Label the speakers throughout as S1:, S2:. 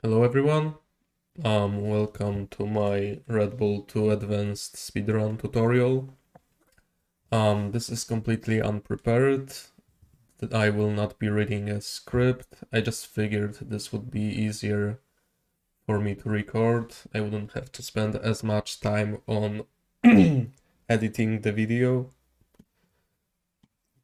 S1: Hello everyone, welcome to my Red Bull 2 Advanced Speedrun tutorial. This is completely unprepared, that I will not be reading a script. I just figured this would be easier for me to record. I wouldn't have to spend as much time on editing the video.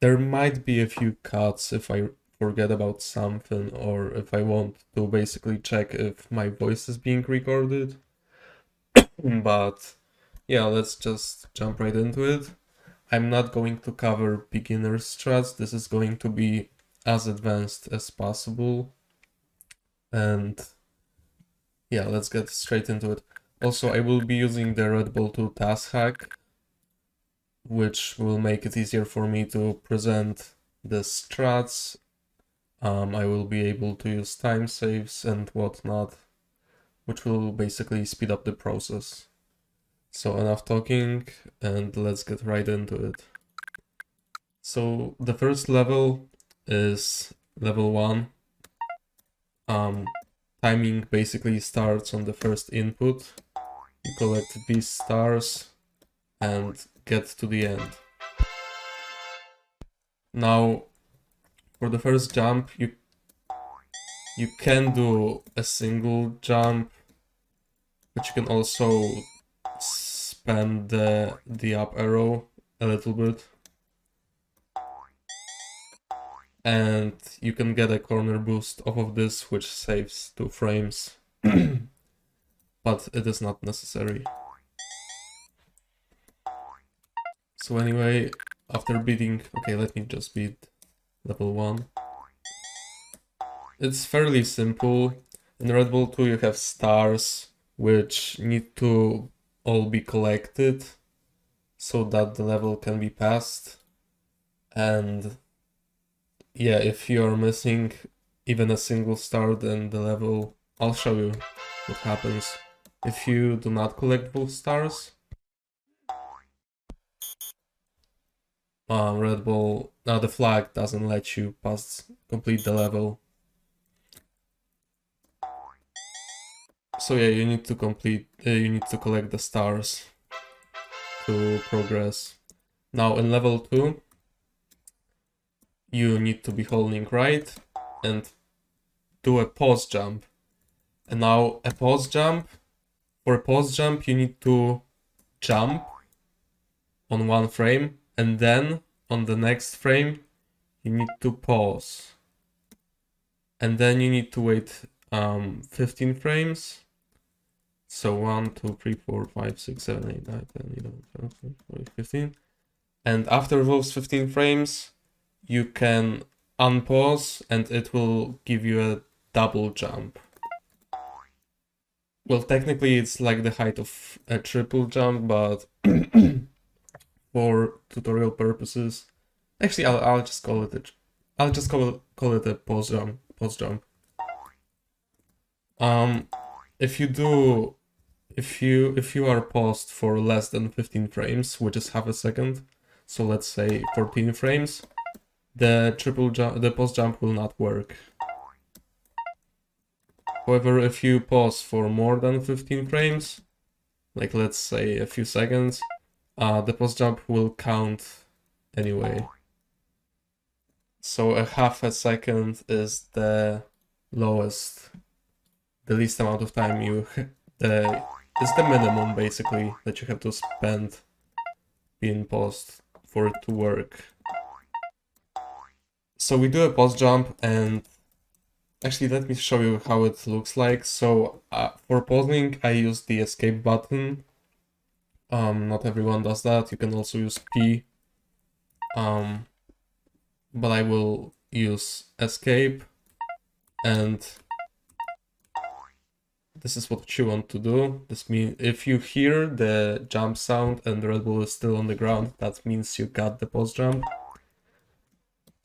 S1: There might be a few cuts if I forget about something or if I want to basically check if my voice is being recorded. But yeah, let's just jump right into it. I'm not going to cover beginner strats. This is going to be as advanced as possible. And yeah, let's get straight into it. Also, I will be using the Red Bull 2 task hack, which will make it easier for me to present the strats. I will be able to use time saves and whatnot, which will basically speed up the process. So enough talking, and let's get right into it. So the first level is level 1. Timing basically starts on the first input. You collect these stars and get to the end. Now, for the first jump, you can do a single jump, but you can also spam the up arrow a little bit. And you can get a corner boost off of this, which saves 2 frames. But it is not necessary. So anyway, after beating... Okay, let me just beat level 1. It's fairly simple. In Red Bull 2 you have stars, which need to all be collected so that the level can be passed. And yeah, if you are missing even a single star, then the level... I'll show you what happens if you do not collect both stars. Red Bull, now the flag doesn't let you complete the level. So yeah, you need to collect the stars to progress. Now in level 2, you need to be holding right and do a pause jump. And now for a pause jump, you need to jump on one frame, and then on the next frame, you need to pause. And then you need to wait 15 frames. So 1, 2, 3, 4, 5, 6, 7, 8, 9, 10, 11, 12, 13, 14, 15. And after those 15 frames, you can unpause and it will give you a double jump. Well, technically it's like the height of a triple jump, but for tutorial purposes, actually I'll just call it a pause jump. If you are paused for less than 15 frames, which is half a second, so let's say 14 frames, the pause jump will not work. However, if you pause for more than 15 frames, like let's say a few seconds, the pause jump will count anyway. So a half a second is the lowest, the least amount of time it's the minimum basically that you have to spend being paused for it to work. So we do a pause jump, and actually let me show you how it looks like. So for pausing I use the escape button. Not everyone does that. You can also use P. But I will use escape, and this is what you want to do. This means if you hear the jump sound and the Red Bull is still on the ground, that means you got the pause jump.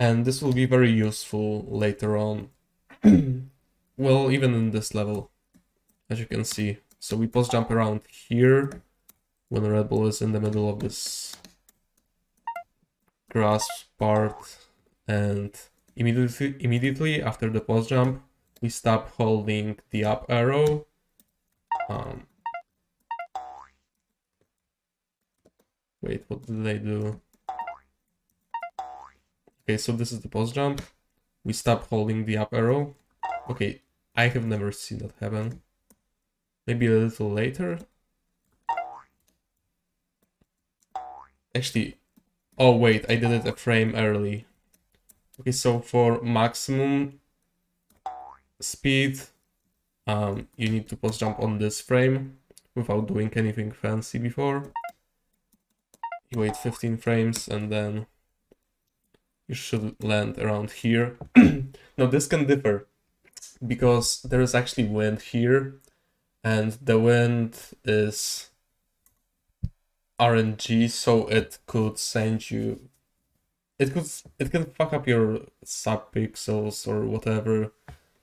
S1: And this will be very useful later on. Well, even in this level, as you can see. So we pause jump around here when the Red Bull is in the middle of this grass part, and immediately after the pause jump, we stop holding the up arrow. Wait, what did I do? Okay, so this is the post jump. We stop holding the up arrow. Okay, I have never seen that happen. Maybe a little later. Actually, oh wait, I did it a frame early. Okay, so for maximum speed, you need to post jump on this frame without doing anything fancy before. You wait 15 frames and then you should land around here. Now this can differ because there is actually wind here, and the wind is RNG, so it could send you, it can fuck up your subpixels or whatever.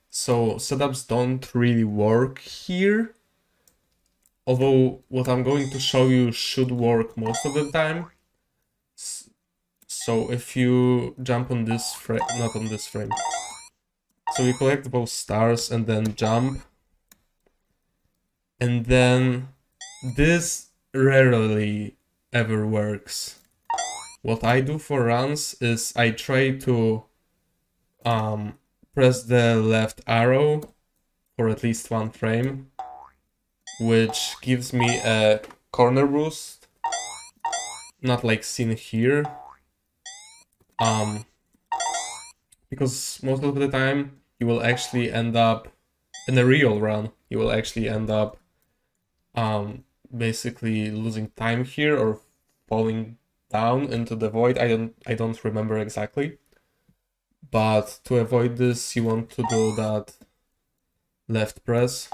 S1: So setups don't really work here, although what I'm going to show you should work most of the time. So if you jump on this frame, not on this frame, so you collect both stars and then jump, and then this rarely ever works. What I do for runs is I try to press the left arrow for at least one frame, which gives me a corner boost, not like seen here. Because most of the time you will actually end up in a real run, you will actually end up basically losing time here or falling down into the void. I don't remember exactly. But to avoid this, you want to do that left press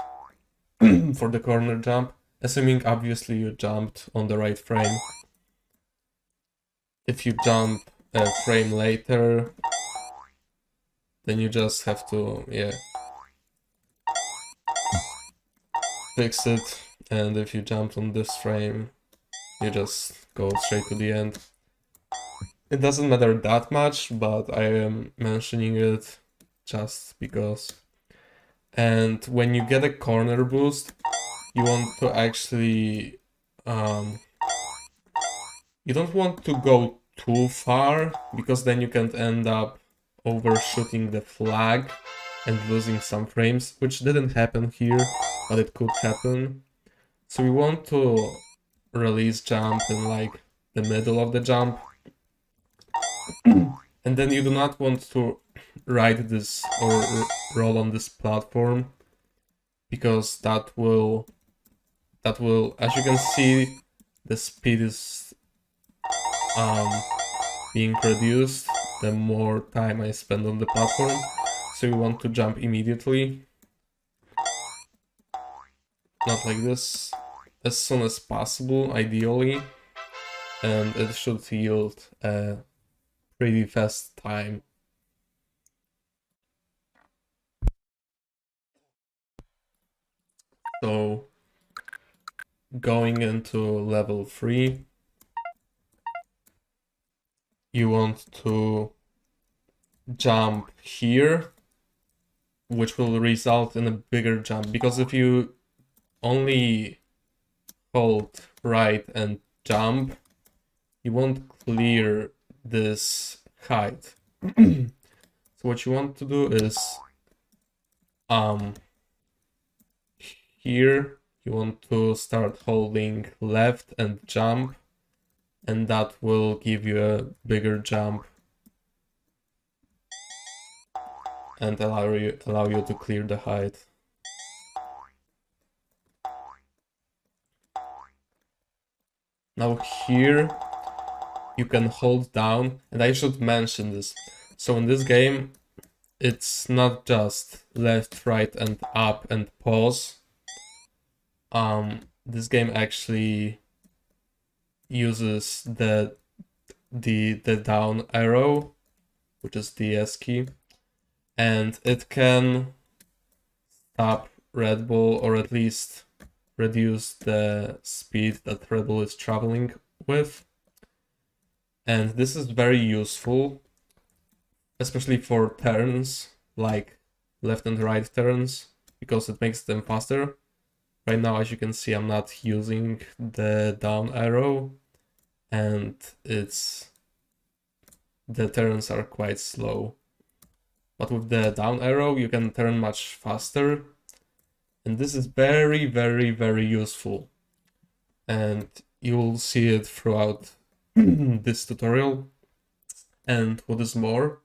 S1: for the corner jump, assuming obviously you jumped on the right frame. If you jump a frame later, then you just have to, fix it. And if you jumped on this frame, you just go straight to the end. It doesn't matter that much, but I am mentioning it just because. And when you get a corner boost, you want to actually, you don't want to go too far, because then you can end up overshooting the flag and losing some frames, which didn't happen here, but it could happen. So we want to release jump in like the middle of the jump. And then you do not want to ride this or roll on this platform, because that will, as you can see, the speed is being reduced the more time I spend on the platform. So you want to jump immediately, not like this, as soon as possible ideally, and it should yield a pretty fast time. So going into level 3, you want to jump here, which will result in a bigger jump, because if you only hold right and jump, you won't clear this height. So what you want to do is here you want to start holding left and jump, and that will give you a bigger jump and allow you to clear the height. Now here you can hold down, and I should mention this. So in this game, it's not just left, right, and up and pause. This game actually uses the down arrow, which is the S key, and it can stop Red Bull, or at least reduce the speed that Red Bull is traveling with. And this is very useful, especially for turns like left and right turns because it makes them faster. Right now, as you can see, I'm not using the down arrow, and the turns are quite slow. But with the down arrow, you can turn much faster, and this is very, very, very useful. And you will see it throughout this tutorial. And what is more,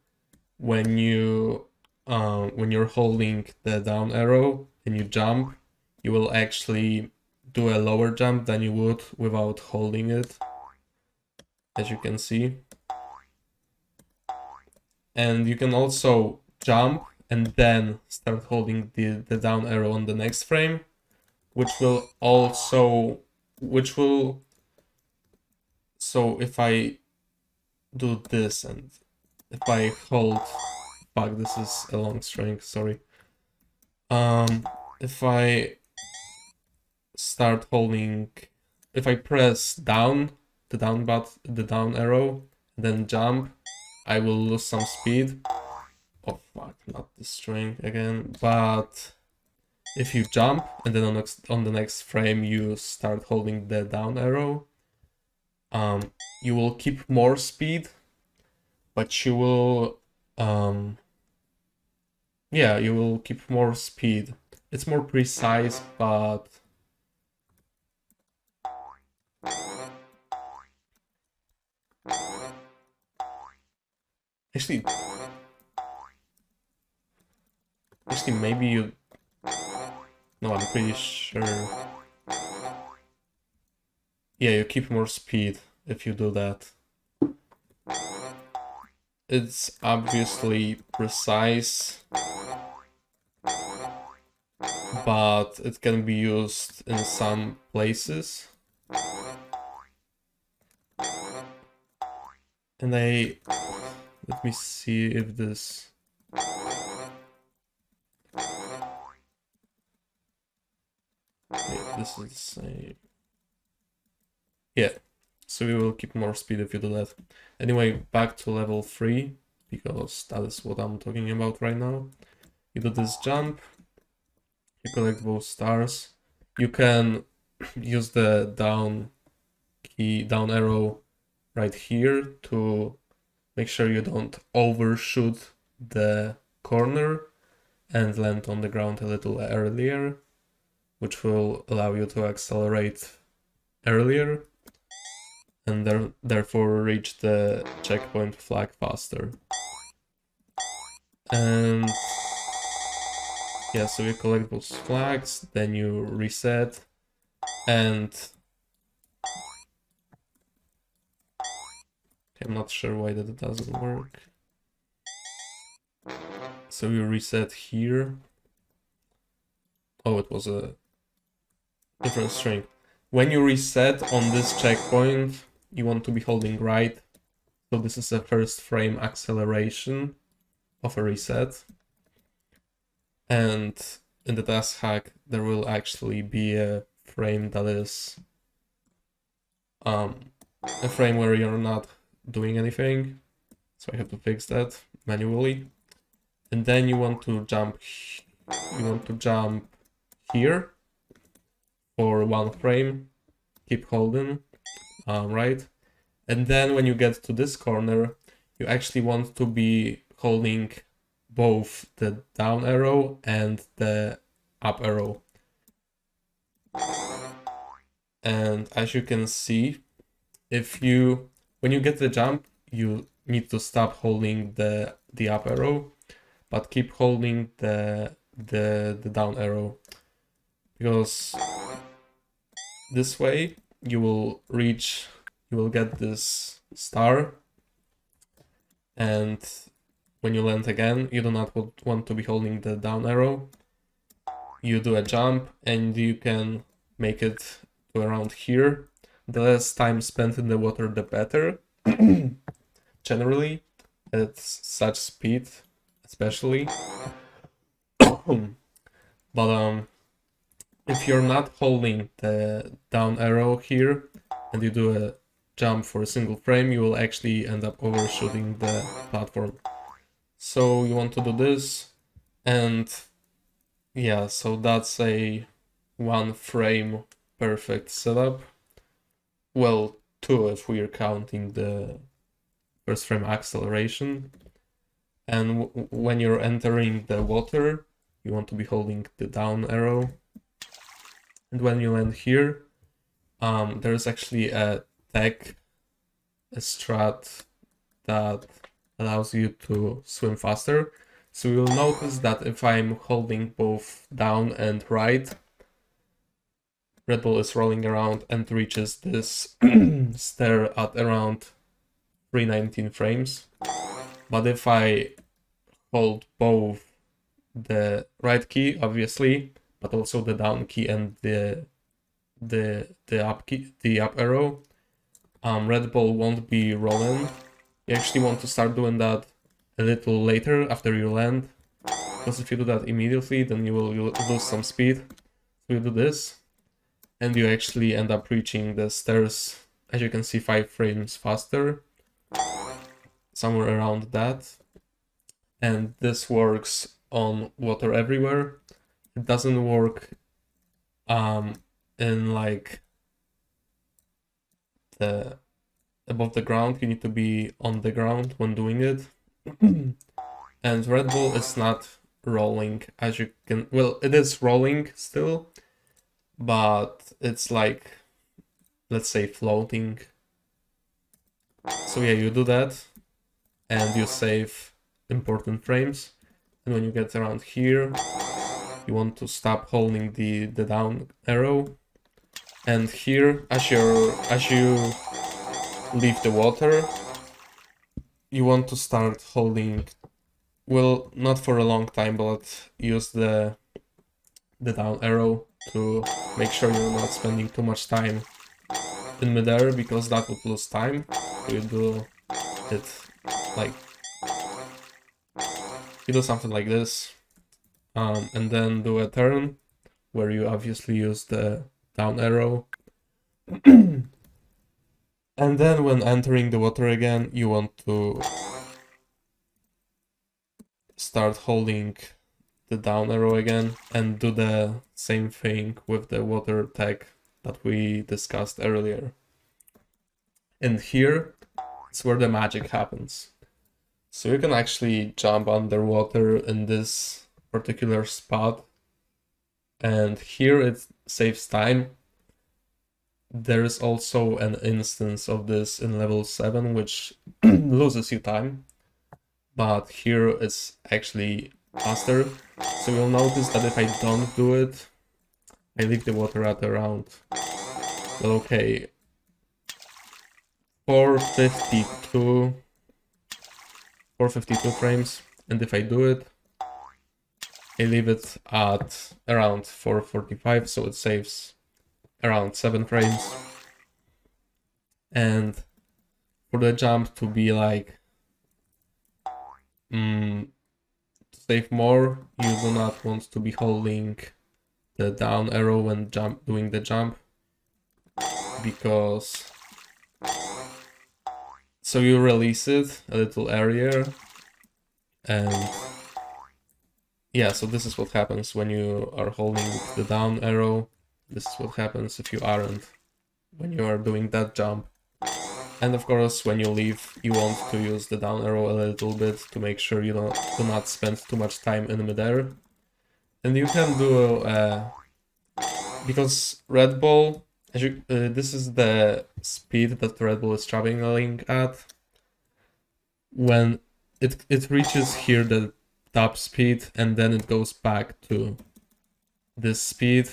S1: when you're holding the down arrow and you jump, you will actually do a lower jump than you would without holding it, as you can see. And you can also jump and then start holding the down arrow on the next frame, so if I do this and if I hold, fuck, this is a long string, sorry. If I start holding, if I press down, the down arrow, then jump, I will lose some speed. Oh fuck, not the string again. But if you jump and then on the next frame you start holding the down arrow, you will keep more speed, but you will you will keep more speed. It's more precise, but actually maybe you, no, I'm pretty sure. Yeah, you keep more speed if you do that. It's obviously precise, but it can be used in some places. And let me see if this... Wait, this is the same. Yeah, so you will keep more speed if you do that. Anyway, back to level 3, because that is what I'm talking about right now. You do this jump, you collect those stars. You can use the down arrow right here to make sure you don't overshoot the corner and land on the ground a little earlier, which will allow you to accelerate earlier and therefore reach the checkpoint flag faster. And yeah, so you collect those flags, then you reset, and I'm not sure why that doesn't work. So you reset here. Oh, it was a different string. When you reset on this checkpoint, you want to be holding right. So this is a first frame acceleration of a reset. And in the task hack, there will actually be a frame that is a frame where you're not doing anything. So I have to fix that manually. And then you want to jump here for one frame, keep holding, right? And then when you get to this corner, you actually want to be holding both the down arrow and the up arrow. And as you can see, when you get the jump, you need to stop holding the up arrow, but keep holding the down arrow, because this way you will get this star, and when you land again, you do not want to be holding the down arrow. You do a jump and you can make it to around here. The less time spent in the water, the better. Generally, at such speed, especially. But if you're not holding the down arrow here and you do a jump for a single frame, you will actually end up overshooting the platform. So you want to do this, And yeah, so that's a 1 frame perfect setup. Well, 2 if we're counting the first frame acceleration. And when you're entering the water, you want to be holding the down arrow. And when you land here, there's actually a tag, a strat that allows you to swim faster. So you'll notice that if I'm holding both down and right, Red Bull is rolling around and reaches this stair at around 319 frames. But if I hold both the right key, obviously, but also the down key and the up key, the up arrow, Red Bull won't be rolling. You actually want to start doing that a little later after you land, because if you do that immediately, then you'll lose some speed. So you do this, and you actually end up reaching the stairs, as you can see, 5 frames faster, somewhere around that. And this works on water everywhere. It doesn't work in like the above the ground. You need to be on the ground when doing it. And Red Bull is not rolling, as you can, well, it is rolling still, but it's like, let's say, floating. So yeah, you do that and you save important frames. And when you get around here, you want to stop holding the down arrow. And here, as you leave the water, you want to start holding, well, not for a long time, but use the down arrow to make sure you're not spending too much time in midair, because that would lose time. So you do it like, you do something like this, and then do a turn where you obviously use the down arrow. And then when entering the water again, you want to start holding the down arrow again and do the same thing with the water tag that we discussed earlier. And here is where the magic happens. So you can actually jump underwater in this particular spot, and here it saves time. There is also an instance of this in level 7, which loses you time, but here it's actually faster. So you'll notice that if I don't do it, I leave the water at around, well, okay, 452 frames, and if I do it, I leave it at around 445, so it saves around 7 frames. And for the jump to be like, to save more, you do not want to be holding the down arrow when doing the jump, because so you release it a little earlier. And yeah, so this is what happens when you are holding the down arrow. This is what happens if you aren't, when you are doing that jump. And of course, when you leave, you want to use the down arrow a little bit to make sure you do not spend too much time in midair. And you can do, because Red Bull, this is the speed that Red Bull is traveling at. When it reaches here the top speed, and then it goes back to this speed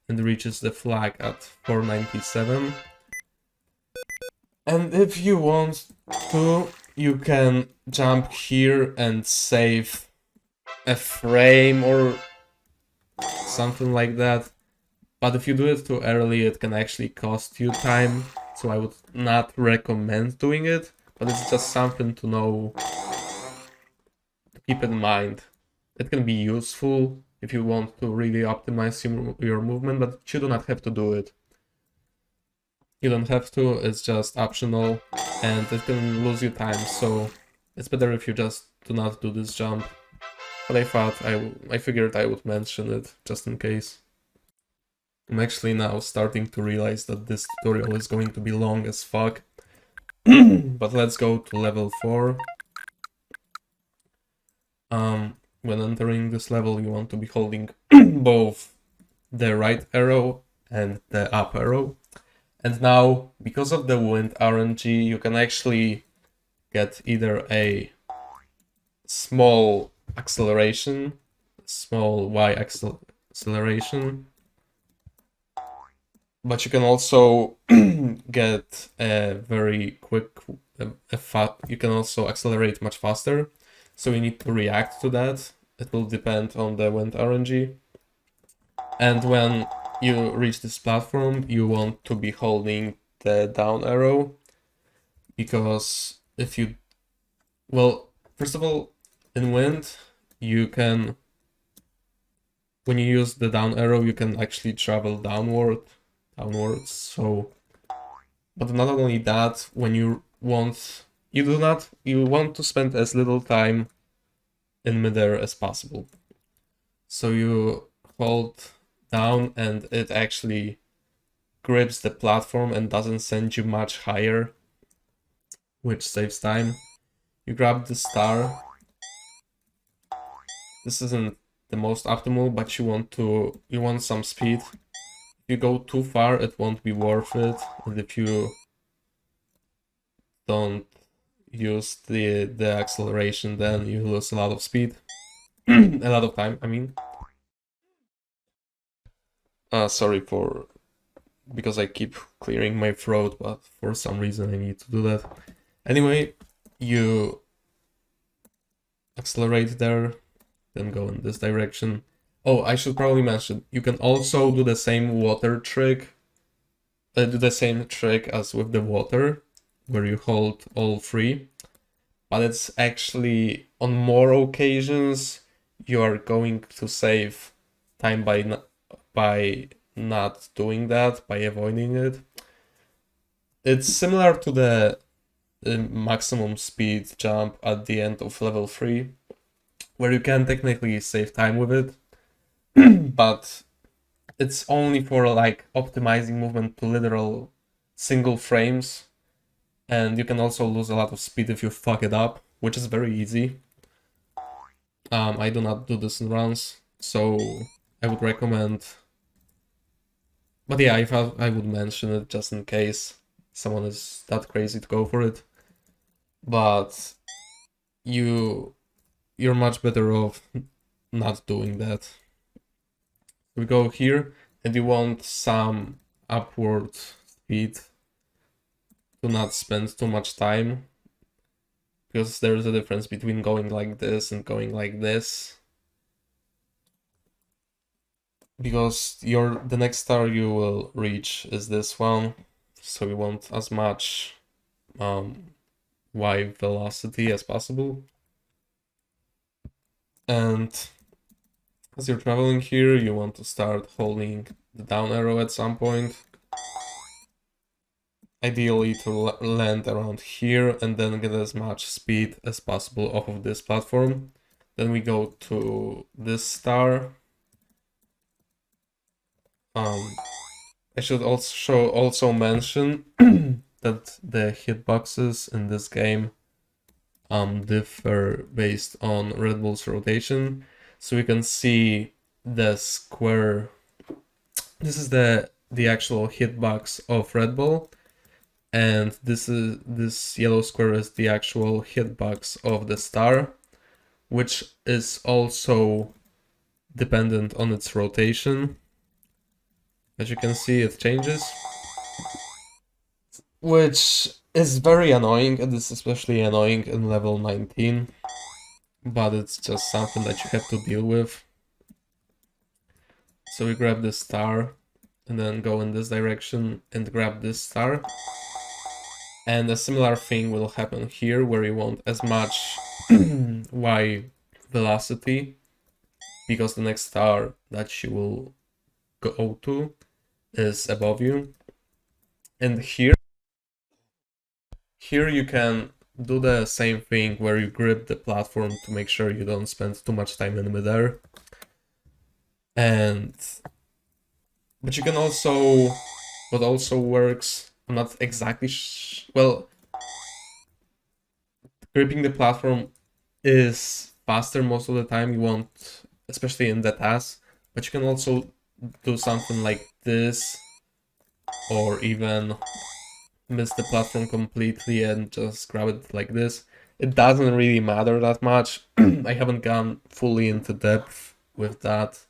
S1: and reaches the flag at 497. And if you want to, you can jump here and save a frame or something like that. But if you do it too early, it can actually cost you time. So I would not recommend doing it, but it's just something to know, to keep in mind. It can be useful if you want to really optimize your movement, but you do not have to do it. You don't have to, it's just optional, and it can lose you time, so it's better if you just do not do this jump. but I thought I figured I would mention it just in case. I'm actually now starting to realize that this tutorial is going to be long as fuck. But let's go to level 4. When entering this level, you want to be holding both the right arrow and the up arrow. And now, because of the wind RNG, you can actually get either a small acceleration, small Y acceleration, but you can also get a very quick, you can also accelerate much faster. So you need to react to that. It will depend on the wind RNG. And when you reach this platform, you want to be holding the down arrow, because if you, well, first of all, in wind, you can, when you use the down arrow, you can actually travel downwards. So, but not only that, when you want, you want to spend as little time in midair as possible. So you hold down and it actually grips the platform and doesn't send you much higher, which saves time. You grab the star. This isn't the most optimal, but you want some speed. If you go too far, it won't be worth it. And if you don't use the acceleration, then you lose a lot of speed. A lot of time, I mean. Sorry for, because I keep clearing my throat, but for some reason I need to do that. Anyway, you accelerate there, then go in this direction. Oh, I should probably mention, you can also do the same water trick, do the same trick as with the water, where you hold all three, but it's actually, on more occasions, you are going to save time by not doing that, by avoiding it. It's similar to the maximum speed jump at the end of level 3, where you can technically save time with it, but it's only for like optimizing movement to literal single frames, and you can also lose a lot of speed if you fuck it up, which is very easy. I do not do this in runs, so I would recommend, but yeah, I thought I would mention it just in case someone is that crazy to go for it. But you're much better off not doing that. We go here, and you want some upward speed to not spend too much time, because there's a difference between going like this and going like this. Because the next star you will reach is this one, so you want as much Y velocity as possible. And as you're traveling here, you want to start holding the down arrow at some point. Ideally to land around here and then get as much speed as possible off of this platform. Then we go to this star. I should also mention that the hitboxes in this game differ based on Red Bull's rotation. So we can see the square. This is the actual hitbox of Red Bull, and this yellow square is the actual hitbox of the star, which is also dependent on its rotation. As you can see, it changes, which is very annoying, and is especially annoying in level 19, but it's just something that you have to deal with. So we grab this star, and then go in this direction and grab this star. And a similar thing will happen here, where you want as much Y velocity, because the next star that you will go to is above you. And here you can do the same thing where you grip the platform to make sure you don't spend too much time in midair. But you can also, what also works, I'm not exactly well, gripping the platform is faster most of the time. You won't, especially in the task, but you can also do something like this, or even miss the platform completely and just grab it like this. It doesn't really matter that much. I haven't gone fully into depth with that.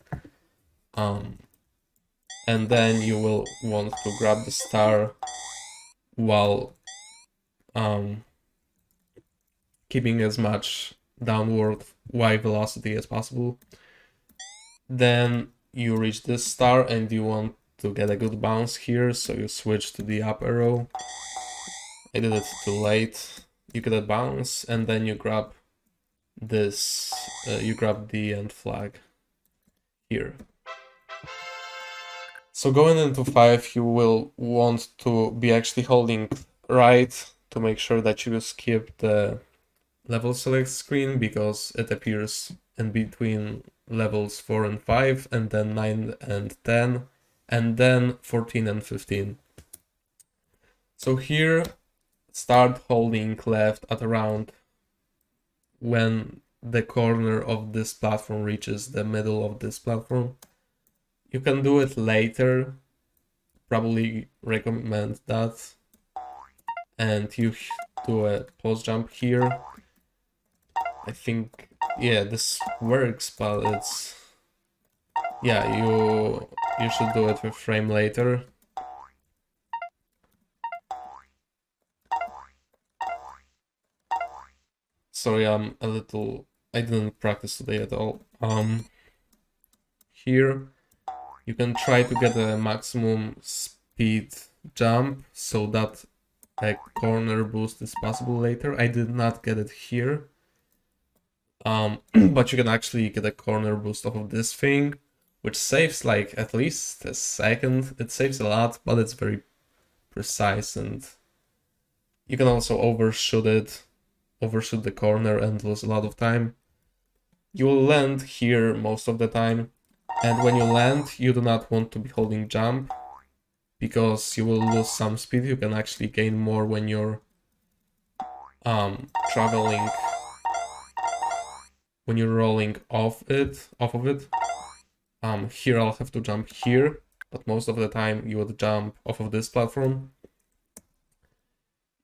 S1: And then you will want to grab the star while keeping as much downward Y velocity as possible. Then you reach this star and you want to get a good bounce here, so you switch to the up arrow. I did it too late. You get a bounce and then you grab this, you grab the end flag here. So going into 5, you will want to be actually holding right to make sure that you skip the level select screen, because it appears in between levels 4 and 5, and then 9 and 10, and then 14 and 15. So here, start holding left at around when the corner of this platform reaches the middle of this platform. You can do it later, probably recommend that. And you do a pause jump here. I think, yeah, this works, but it's, yeah, you should do it with frame later. Sorry, I'm a little, I didn't practice today at all. Here you can try to get a maximum speed jump so that a corner boost is possible later. I did not get it here. But you can actually get a corner boost off of this thing, which saves like at least a second. It saves a lot, but it's very precise, and you can also overshoot the corner and lose a lot of time. You will land here most of the time, and when you land, you do not want to be holding jump, because you will lose some speed. You can actually gain more when you're traveling, when you're rolling off of it. Here I'll have to jump here, but most of the time you would jump off of this platform.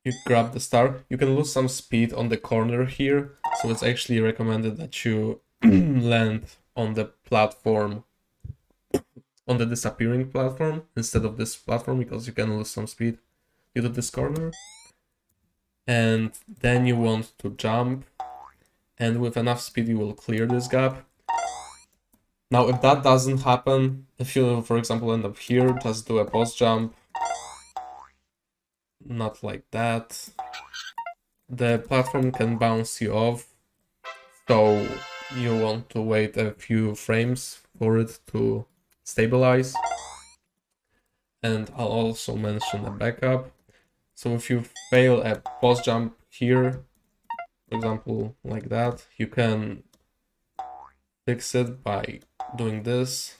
S1: You grab the star. You can lose some speed on the corner here, so it's actually recommended that you land on the platform, on the disappearing platform, instead of this platform, because you can lose some speed due to this corner. And then you want to jump, and with enough speed you will clear this gap. Now, if that doesn't happen, if you, for example, end up here, just do a pause jump. Not like that. The platform can bounce you off, so you want to wait a few frames for it to stabilize. And I'll also mention a backup. So if you fail a pause jump here, for example, like that, you can fix it by doing this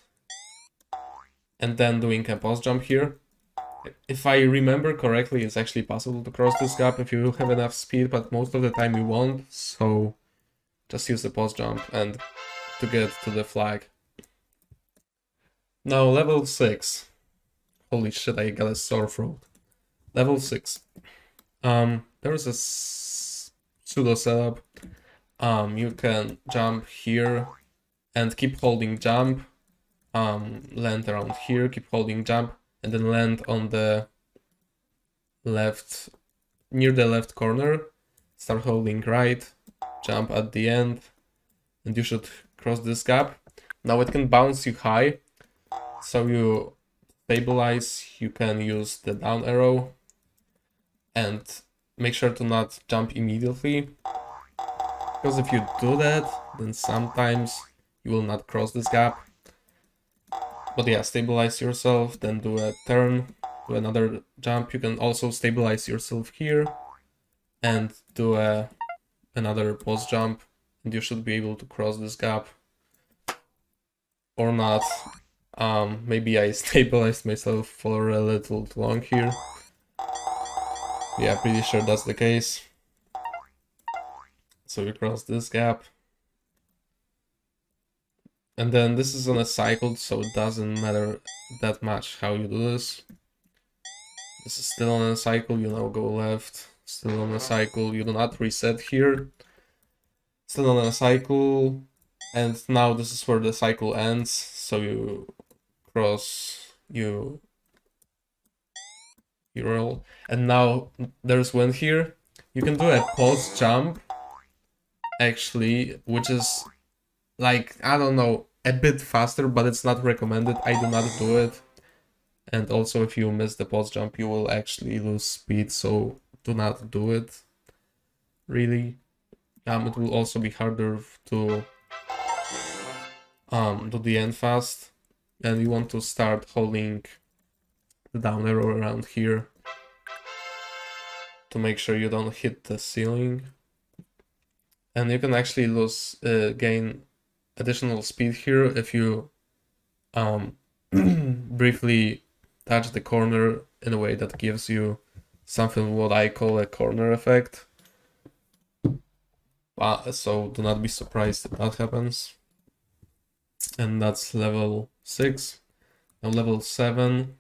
S1: and then doing a pause jump here. If I remember correctly, it's actually possible to cross this gap if you have enough speed, but most of the time you won't, so just use the pause jump and to get to the flag. Now level 6. Holy shit, I got a sore throat. Level 6. There's a pseudo setup. You can jump here and keep holding jump. Land around here, keep holding jump, and then land on the left, near the left corner. Start holding right, jump at the end, and you should cross this gap. Now it can bounce you high, so you stabilize, you can use the down arrow, and make sure to not jump immediately, because if you do that, then sometimes you will not cross this gap. But yeah, stabilize yourself, then do a turn, do another jump. You can also stabilize yourself here, and do another pause jump, and you should be able to cross this gap. Or not. Maybe I stabilized myself for a little too long here. Yeah, pretty sure that's the case. So we cross this gap. And then this is on a cycle, so it doesn't matter that much how you do this. This is still on a cycle, you now go left. Still on a cycle, you do not reset here. Still on a cycle. And now this is where the cycle ends, so you cross, you roll. And now there's wind here. You can do a pause jump, actually, which is like, I don't know, a bit faster, but it's not recommended. I do not do it. And also, if you miss the pause jump, you will actually lose speed, so do not do it, really. It will also be harder to do the end fast, and you want to start holding the down arrow around here to make sure you don't hit the ceiling. And you can actually gain additional speed here if you briefly touch the corner in a way that gives you something what I call a corner effect. So do not be surprised if that happens. And that's level 6. Now level 7,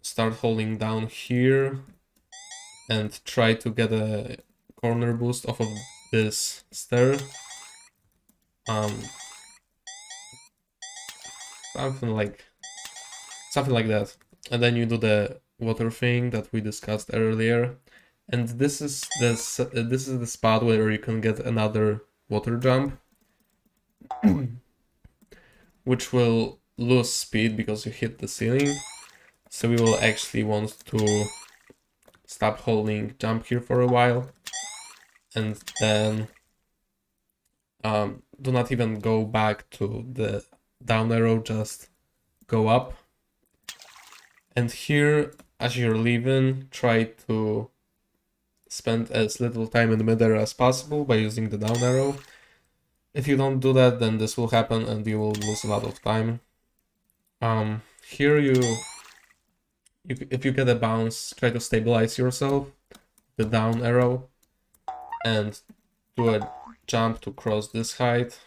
S1: start holding down here and try to get a corner boost off of this stair. Something like that. And then you do the water thing that we discussed earlier. And this is the spot where you can get another water jump, which will lose speed because you hit the ceiling. So we will actually want to stop holding jump here for a while, and then do not even go back to the down arrow, just go up. And here, as you're leaving, try to spend as little time in the midair as possible by using the down arrow. If you don't do that, then this will happen and you will lose a lot of time. Here if you get a bounce, try to stabilize yourself, the down arrow, and do a jump to cross this height.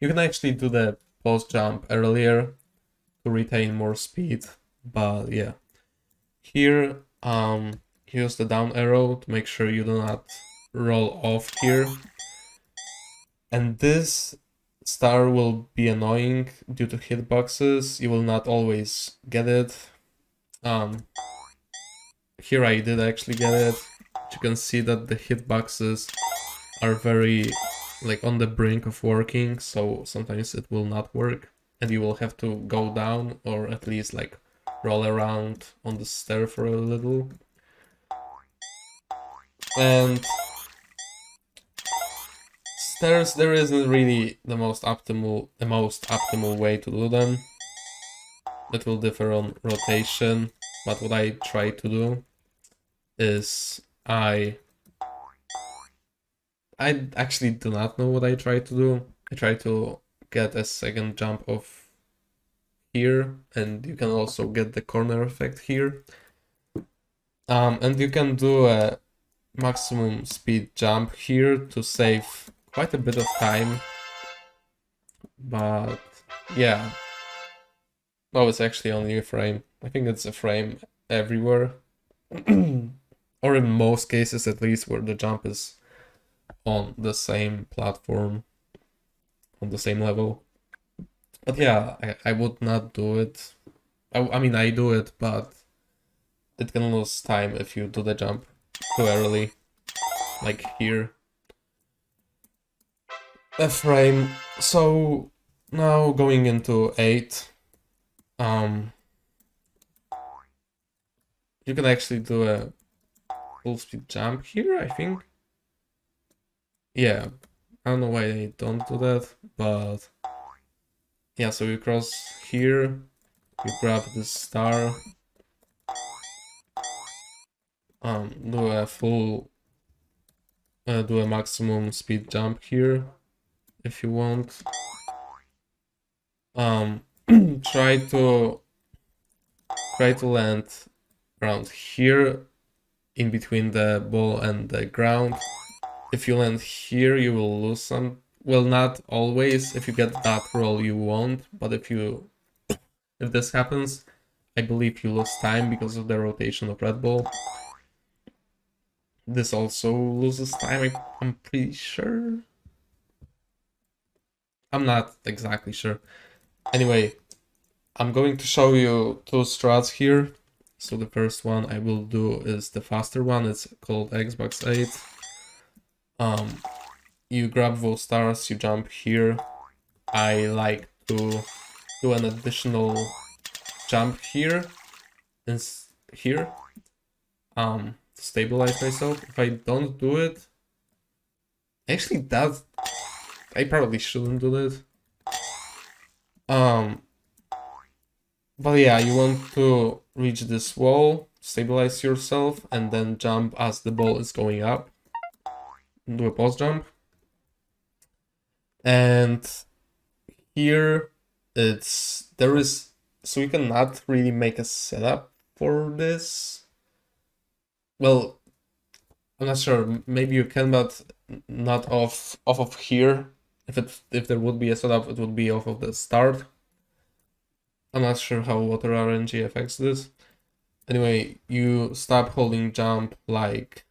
S1: You can actually do the pause jump earlier to retain more speed, but yeah. Here, use the down arrow to make sure you do not roll off here. And this star will be annoying due to hitboxes. You will not always get it. Here I did actually get it. But you can see that the hitboxes are very like on the brink of working, so sometimes it will not work and you will have to go down or at least like roll around on the stair for a little. And stairs, there isn't really the most optimal way to do them. It will differ on rotation, but what I try to do is I actually do not know what I try to do. I try to get a second jump off here, and you can also get the corner effect here. And you can do a maximum speed jump here to save quite a bit of time. But yeah. Oh, it's actually only a frame. I think it's a frame everywhere. Or in most cases at least, where the jump is on the same platform, on the same level. But yeah, I would not do it. I mean, I do it, but it can lose time if you do the jump too early, like here. A frame. So now going into 8, you can actually do a full speed jump here, I think. Yeah, I don't know why I don't do that, but yeah, so you cross here, you grab this star, do a full, do a maximum speed jump here if you want. Try to land around here in between the ball and the ground. If you land here, you will lose some. Well, not always. If you get that roll, you won't. But if this happens, I believe you lose time because of the rotation of Red Bull. This also loses time, I'm pretty sure. I'm not exactly sure. Anyway, I'm going to show you two strats here. So the first one I will do is the faster one. It's called Xbox 8. You grab those stars, you jump here. I like to do an additional jump here and here to stabilize myself. If I don't do it, actually I probably shouldn't do this. But yeah, you want to reach this wall, stabilize yourself, and then jump as the ball is going up. Do a pause jump. And here so you cannot really make a setup for this. Well, I'm not sure, maybe you can, but not off of here. If there would be a setup, it would be off of the start. I'm not sure how water RNG affects this. Anyway, you stop holding jump like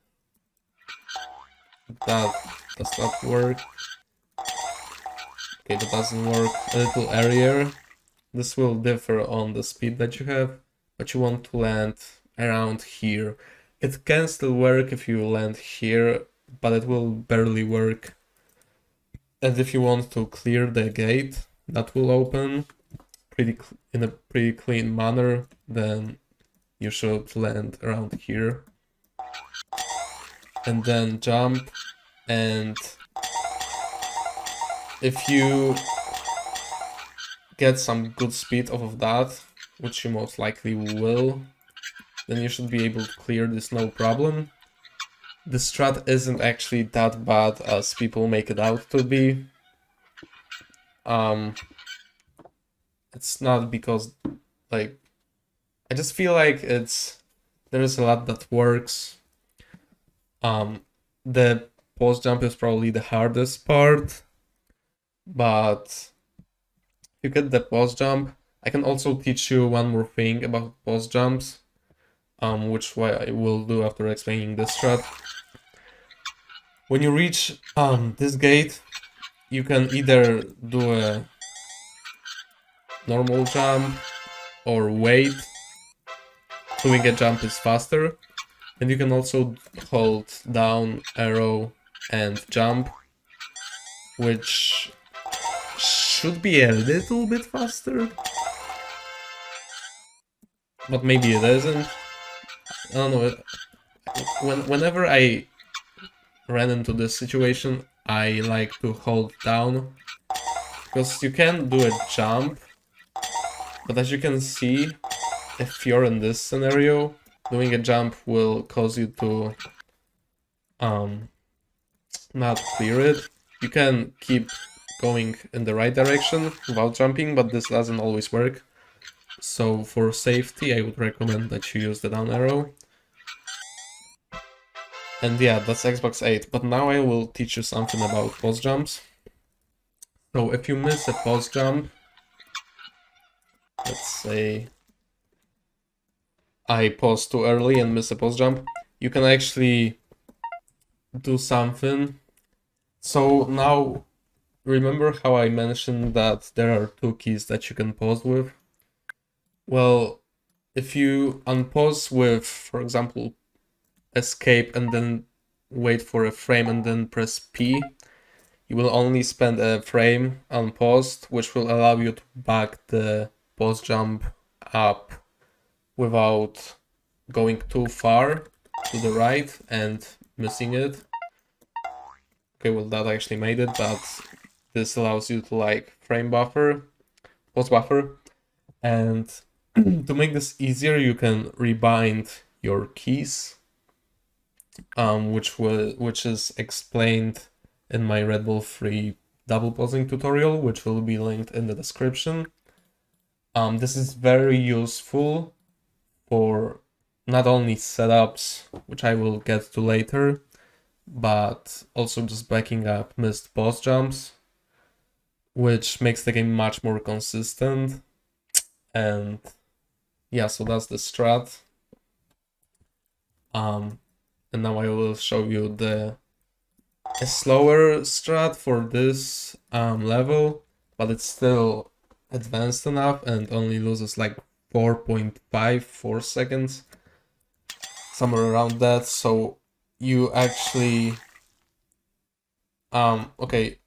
S1: that. Does not work. Okay, that doesn't work. A little earlier. This will differ on the speed that you have, but you want to land around here. It can still work if you land here, but it will barely work. And if you want to clear the gate that will open in a pretty clean manner, then you should land around here. And then jump, and if you get some good speed off of that, which you most likely will, then you should be able to clear this no problem. The strat isn't actually that bad as people make it out to be. It's not because, like, I just feel like there is a lot that works. The pause jump is probably the hardest part, but if you get the pause jump, I can also teach you one more thing about pause jumps, which I will do after explaining this strat. When you reach this gate, you can either do a normal jump or wait. Doing a jump is faster, and you can also hold down arrow and jump, which should be a little bit faster, but maybe it isn't. I don't know. Whenever I ran into this situation, I like to hold down, because you can do a jump, but as you can see, if you're in this scenario, doing a jump will cause you to not clear it. You can keep going in the right direction without jumping, but this doesn't always work. So for safety, I would recommend that you use the down arrow. And yeah, that's Xbox 8. But now I will teach you something about pause jumps. So if you miss a pause jump, let's say I pause too early and miss a pause jump, you can actually do something. So now, remember how I mentioned that there are two keys that you can pause with? Well, if you unpause with, for example, escape and then wait for a frame and then press P, you will only spend a frame unpaused, which will allow you to back the pause jump up without going too far to the right and missing it. Okay, well, that actually made it, but this allows you to like pause buffer, and to make this easier, you can rebind your keys. which is explained in my Red Bull free double posing tutorial, which will be linked in the description. This is very useful for not only setups, which I will get to later, but also just backing up missed pause jumps, which makes the game much more consistent. And yeah, so that's the strat. And now I will show you a slower strat for this level, but it's still advanced enough and only loses like 4.54 seconds, somewhere around that. So you actually okay,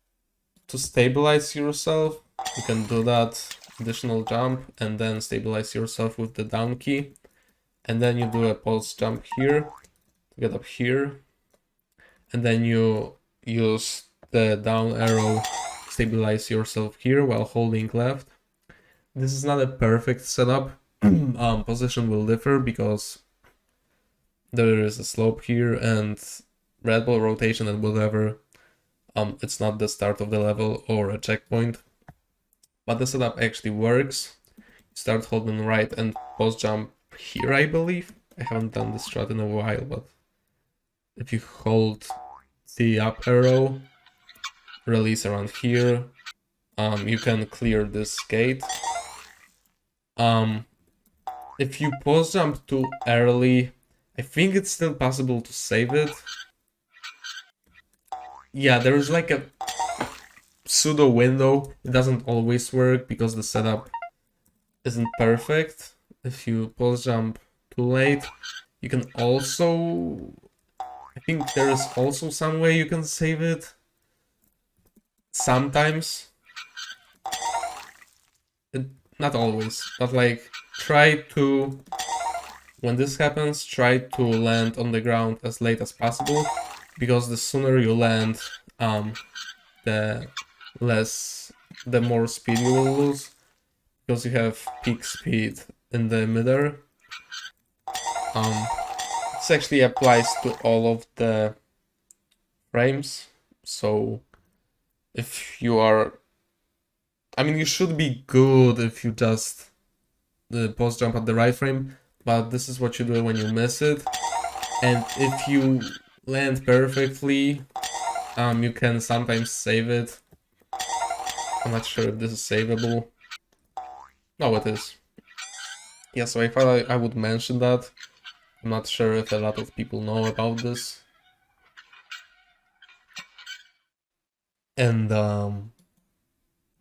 S1: to stabilize yourself, you can do that additional jump and then stabilize yourself with the down key, and then you do a pulse jump here to get up here, and then you use the down arrow to stabilize yourself here while holding left. This is not a perfect setup. Position will differ because there is a slope here and Red Bull rotation and whatever. It's not the start of the level or a checkpoint, but the setup actually works. You start holding right and pause jump here, I believe. I haven't done this strat in a while, but if you hold the up arrow, release around here, you can clear this gate. If you pause jump too early, I think it's still possible to save it. Yeah, there is like a pseudo window. It doesn't always work because the setup isn't perfect. If you pause jump too late, you can also, I think there is also some way you can save it. Sometimes. Not always, but like try to, when this happens, try to land on the ground as late as possible, because the sooner you land, the more speed you will lose, because you have peak speed in the midair. This actually applies to all of the frames, so if you are, I mean, you should be good if you just pause jump at the right frame, but this is what you do when you miss it. And if you land perfectly, you can sometimes save it. I'm not sure if this is savable. No, it is. Yeah, so I thought I would mention that. I'm not sure if a lot of people know about this. And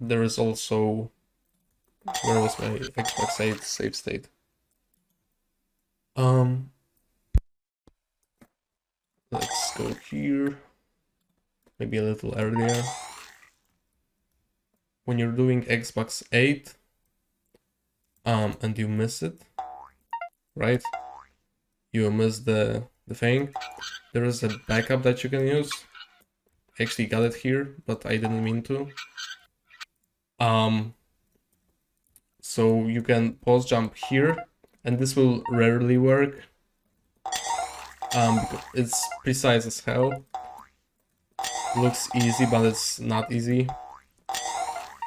S1: there is also, where was my Xbox 8 save state? Let's go here. Maybe a little earlier. When you're doing Xbox 8, and you miss it, right? You miss the thing. There is a backup that you can use. I actually got it here, but I didn't mean to. So you can pause jump here, and this will rarely work. Because it's precise as hell. Looks easy, but it's not easy.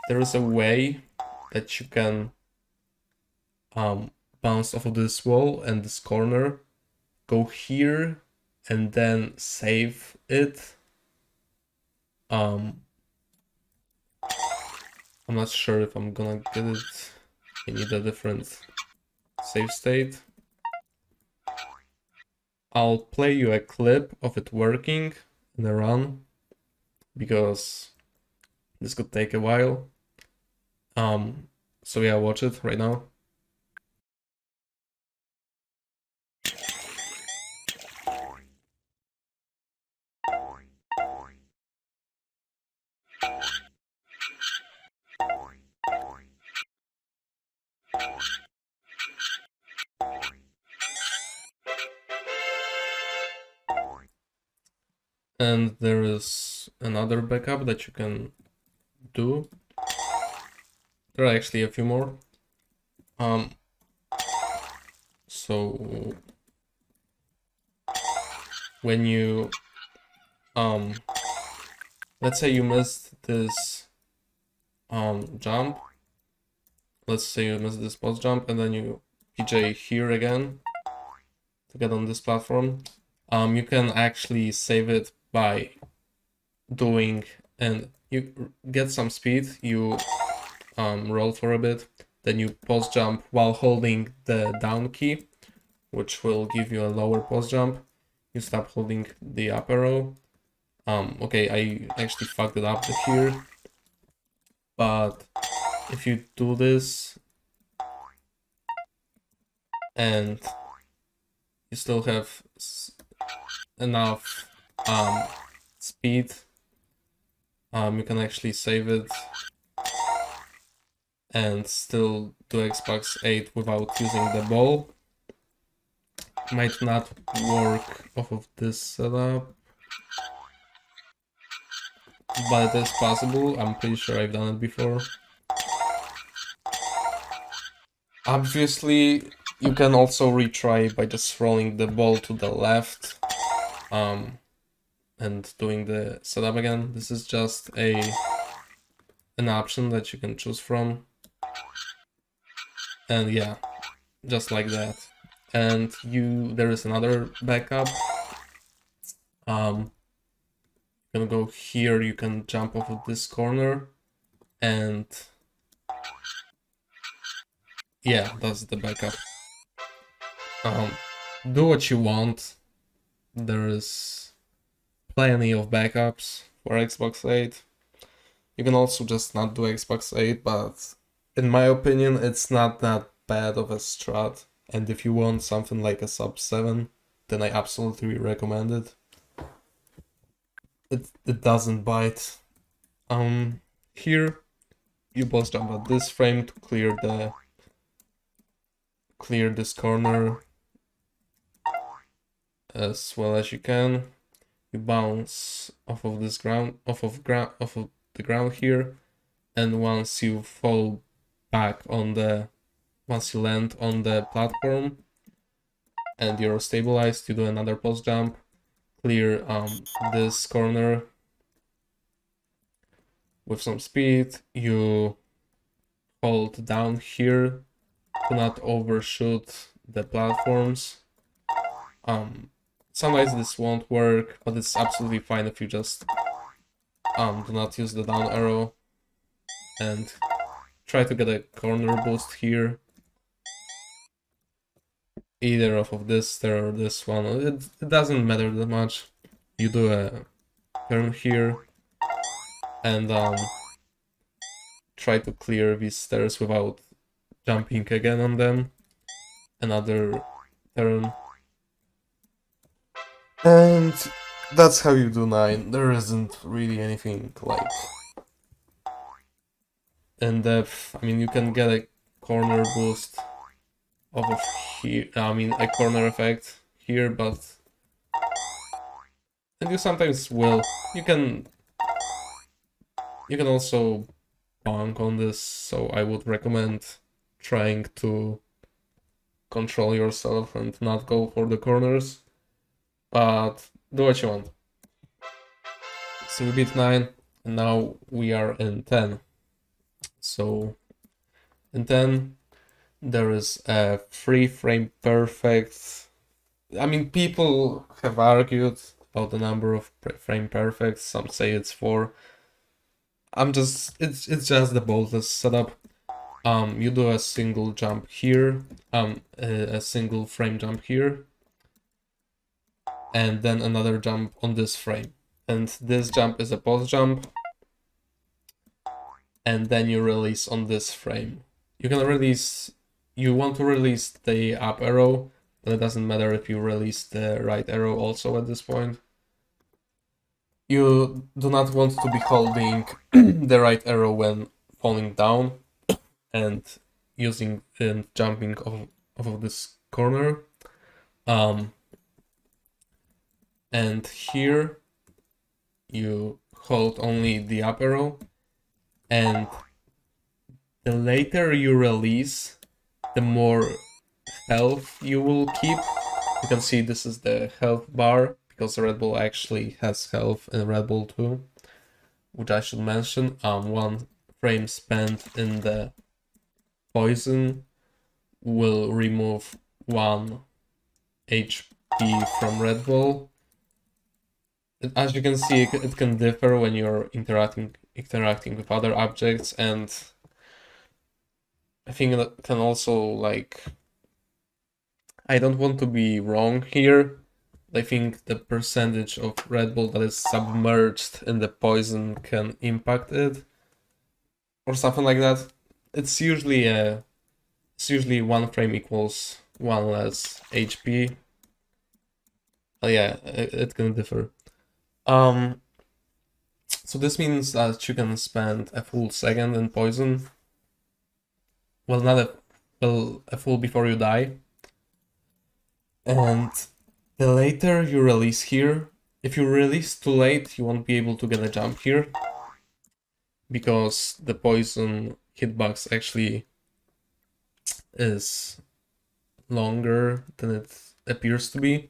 S1: There is a way that you can bounce off of this wall and this corner, go here, and then save it. I'm not sure if I'm gonna get it. I need a different save state. I'll play you a clip of it working in a run, because this could take a while. So yeah, watch it right now. And there is another backup that you can do. There are actually a few more. So when you let's say you missed this jump. Let's say you missed this post jump and then you PJ here again to get on this platform. You can actually save it by doing, and you get some speed, you roll for a bit, then you post jump while holding the down key, which will give you a lower post jump. You stop holding the up arrow. Okay, I actually fucked it up here, but if you do this and you still have enough speed, you can actually save it and still do Xbox 8 without using the ball. Might not work off of this setup, but it is possible. I'm pretty sure I've done it before. Obviously, you can also retry by just rolling the ball to the left and doing the setup again. This is just an option that you can choose from. And yeah, just like that. And there is another backup. You can go here, you can jump off of this corner, and yeah, that's the backup. Do what you want. There is plenty of backups for Xbox 8. You can also just not do Xbox 8, but in my opinion, it's not that bad of a strat. And if you want something like a sub 7, then I absolutely recommend it. It doesn't bite. Here you both jump at this frame to clear this corner as well as you can. You bounce off of this ground, off of the ground here, and once you fall back once you land on the platform and you're stabilized, you do another post jump, clear this corner with some speed. You hold down here to not overshoot the platforms. Sometimes this won't work, but it's absolutely fine if you just do not use the down arrow and try to get a corner boost here. Either off of this or this one. It doesn't matter that much. You do a turn here and try to clear these stairs without jumping again on them. Another turn. And that's how you do 9. There isn't really anything like in depth. I mean, you can get a corner boost off of here. I mean, a corner effect here, but and you sometimes will. You can also bonk on this, so I would recommend trying to control yourself and not go for the corners. But do what you want. So we beat 9, and now we are in 10. So in 10, there is a 3-frame perfect. I mean, people have argued about the number of frame perfects. Some say it's 4. It's just the Boatless setup. You do a single jump here, a single frame jump here, and then another jump on this frame. And this jump is a post jump, and then you release on this frame. You want to release the up arrow, but it doesn't matter if you release the right arrow also at this point. You do not want to be holding the right arrow when falling down and jumping off of this corner. And here you hold only the up arrow, and the later you release, the more health you will keep. You can see this is the health bar, because Red Bull actually has health in Red Bull too, which I should mention. 1 frame spent in the poison will remove 1 HP from Red Bull. As you can see, it can differ when you're interacting with other objects, and I think that can also, like, I don't want to be wrong here. I think the percentage of Red Bull that is submerged in the poison can impact it, or something like that. It's usually 1 frame equals 1 less HP. Oh yeah, it can differ. So this means that you can spend a full second in poison. Well, not a full before you die. And the later you release here, if you release too late, you won't be able to get a jump here, because the poison hitbox actually is longer than it appears to be.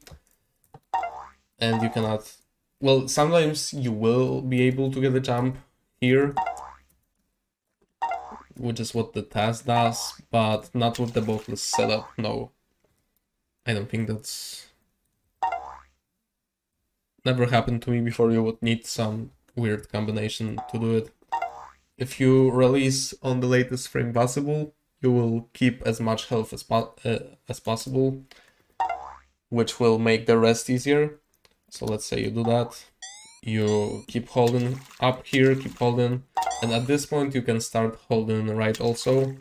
S1: And you cannot... Well, sometimes you will be able to get a jump here, which is what the task does, but not with the Boatless setup, no. I don't think that's... never happened to me before. You would need some weird combination to do it. If you release on the latest frame possible, you will keep as much health as possible, which will make the rest easier. So let's say you do that. You keep holding up here, keep holding, and at this point you can start holding right also.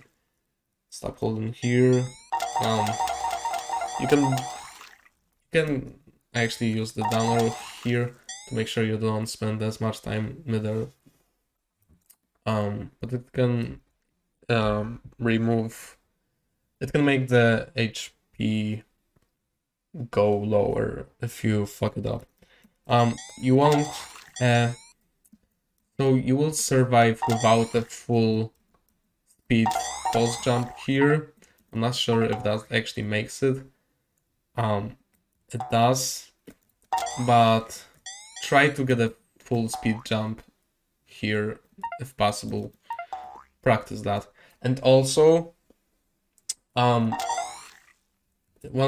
S1: Stop holding here. You can actually use the down arrow here to make sure you don't spend as much time midair. But it can remove... It can make the HP go lower if you fuck it up. You won't... so you will survive without a full speed pulse jump here. I'm not sure if that actually makes it. It does, but try to get a full speed jump here if possible. Practice that. And also, one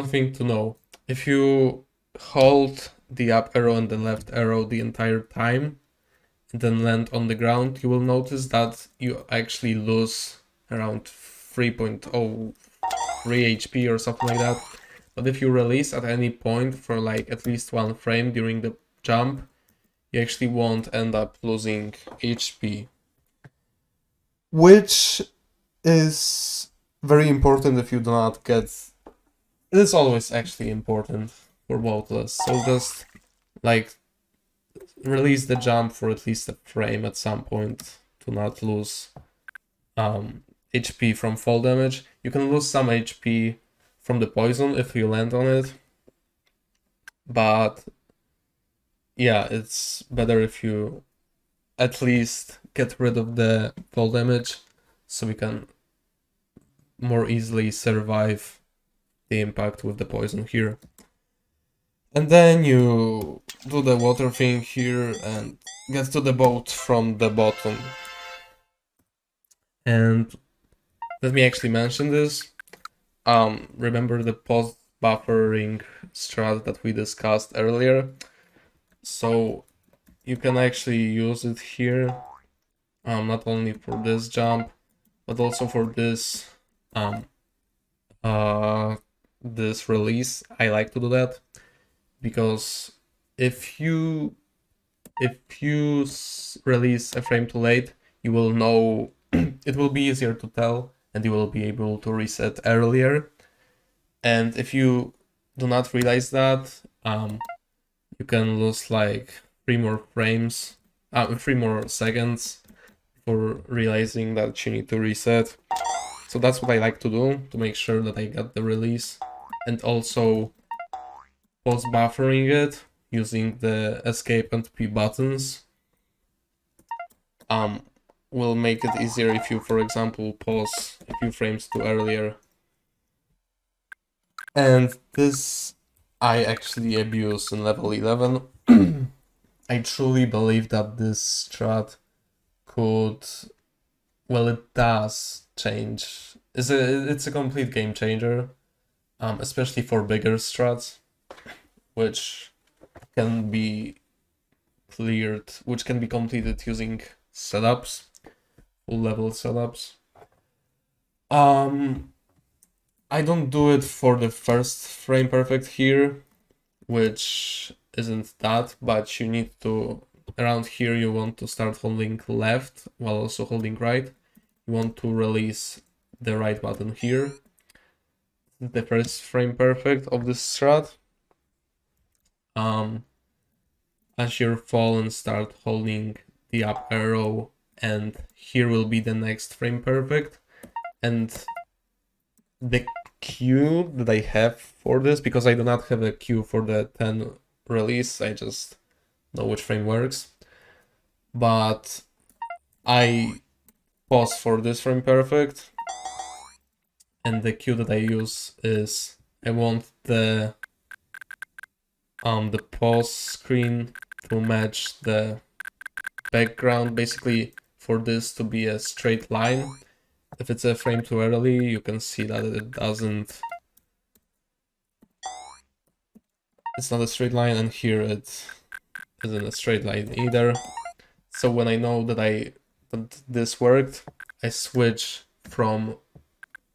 S1: thing to know, if you hold the up arrow and the left arrow the entire time and then land on the ground, you will notice that you actually lose around 3.03 HP or something like that. But if you release at any point for like at least 1 frame during the jump, you actually won't end up losing HP. Which is very important if you do not get... It is always actually important for Boatless. So just like release the jump for at least a frame at some point to not lose HP from fall damage. You can lose some HP from the poison if you land on it, but yeah, it's better if you at least get rid of the fall damage so we can more easily survive the impact with the poison here. And then you do the water thing here and get to the boat from the bottom. And let me actually mention this. Remember the post buffering strat that we discussed earlier? So you can actually use it here, not only for this jump, but also for this this release. I like to do that because if you release a frame too late, you will know it will be easier to tell, and you will be able to reset earlier. And if you do not realize that, you can lose like 3 more frames, 3 more seconds for realizing that you need to reset. So that's what I like to do to make sure that I get the release, and also post buffering it using the escape and P buttons will make it easier if you, for example, pause a few frames too earlier. And this I actually abuse in level 11. I truly believe that this strat could, well, it does change. It's a complete game changer, especially for bigger strats, which can be cleared, which can be completed using setups, full level setups. I don't do it for the first frame perfect here, which isn't that, but you need to, around here you want to start holding left while also holding right. You want to release the right button here. The first frame perfect of this strat. As you fall and start holding the up arrow, and here will be the next frame perfect. And the cue that I have for this, because I do not have a cue for the 10 release, I just know which frame works. But I pause for this frame perfect, and the cue that I use is I want the pause screen to match the background, basically for this to be a straight line. If it's a frame too early, you can see that it doesn't. It's not a straight line, and here it isn't a straight line either. So when I know that this worked, I switch from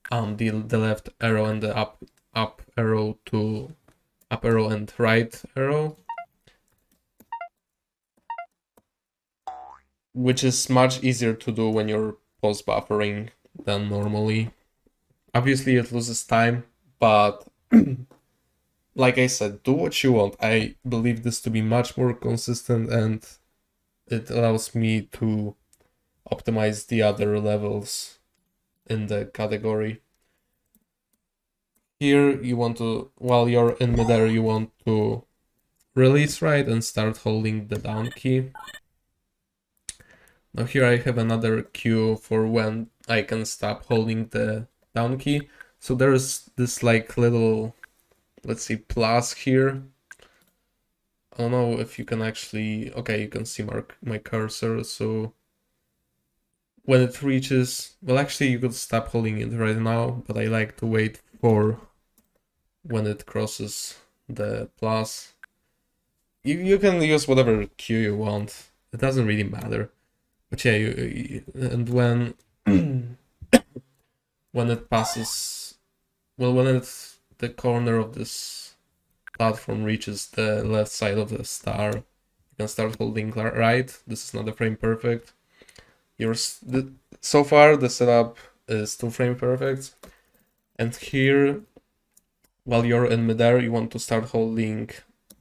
S1: the left arrow and the up arrow to up arrow and right arrow, which is much easier to do when you're post buffering than normally. Obviously it loses time, but like I said, do what you want. I believe this to be much more consistent, and it allows me to optimize the other levels in the category. Here you want to, while you're in midair, you want to release right and start holding the down key. Now here I have another cue for when I can stop holding the down key. So there's this like little, let's see, plus here. I don't know if you can actually, okay, you can see my cursor. So when it reaches, well, actually you could stop holding it right now, but I like to wait for when it crosses the plus. You can use whatever cue you want. It doesn't really matter. But yeah, and when when it passes, well, when it's the corner of this platform reaches the left side of the star, you can start holding right. This is not a frame perfect. So far the setup is 2 frame perfect, and here, while you're in midair, you want to start holding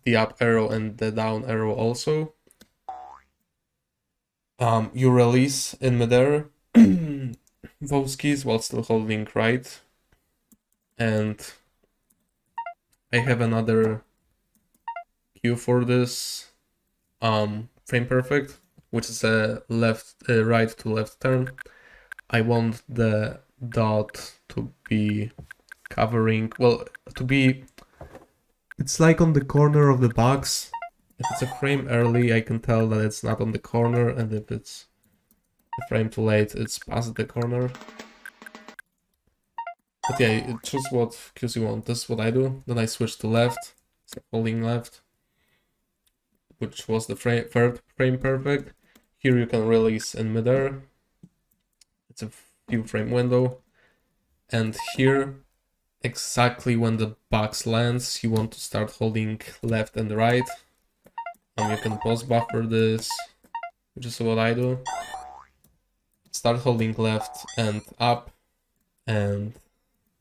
S1: the up arrow and the down arrow also. You release in midair those keys while still holding right, and I have another cue for this frame perfect, which is a right to left turn. I want the dot to be covering, well, to be, it's like on the corner of the box. If it's a frame early, I can tell that it's not on the corner, and if it's a frame too late, it's past the corner. But yeah, choose what cues you want. This is what I do. Then I switch to left, so holding left, which was the third frame perfect. Here you can release in midair. It's a few frame window. And here, exactly when the box lands, you want to start holding left and right. You can pause buffer this, which is what I do. Start holding left and up, and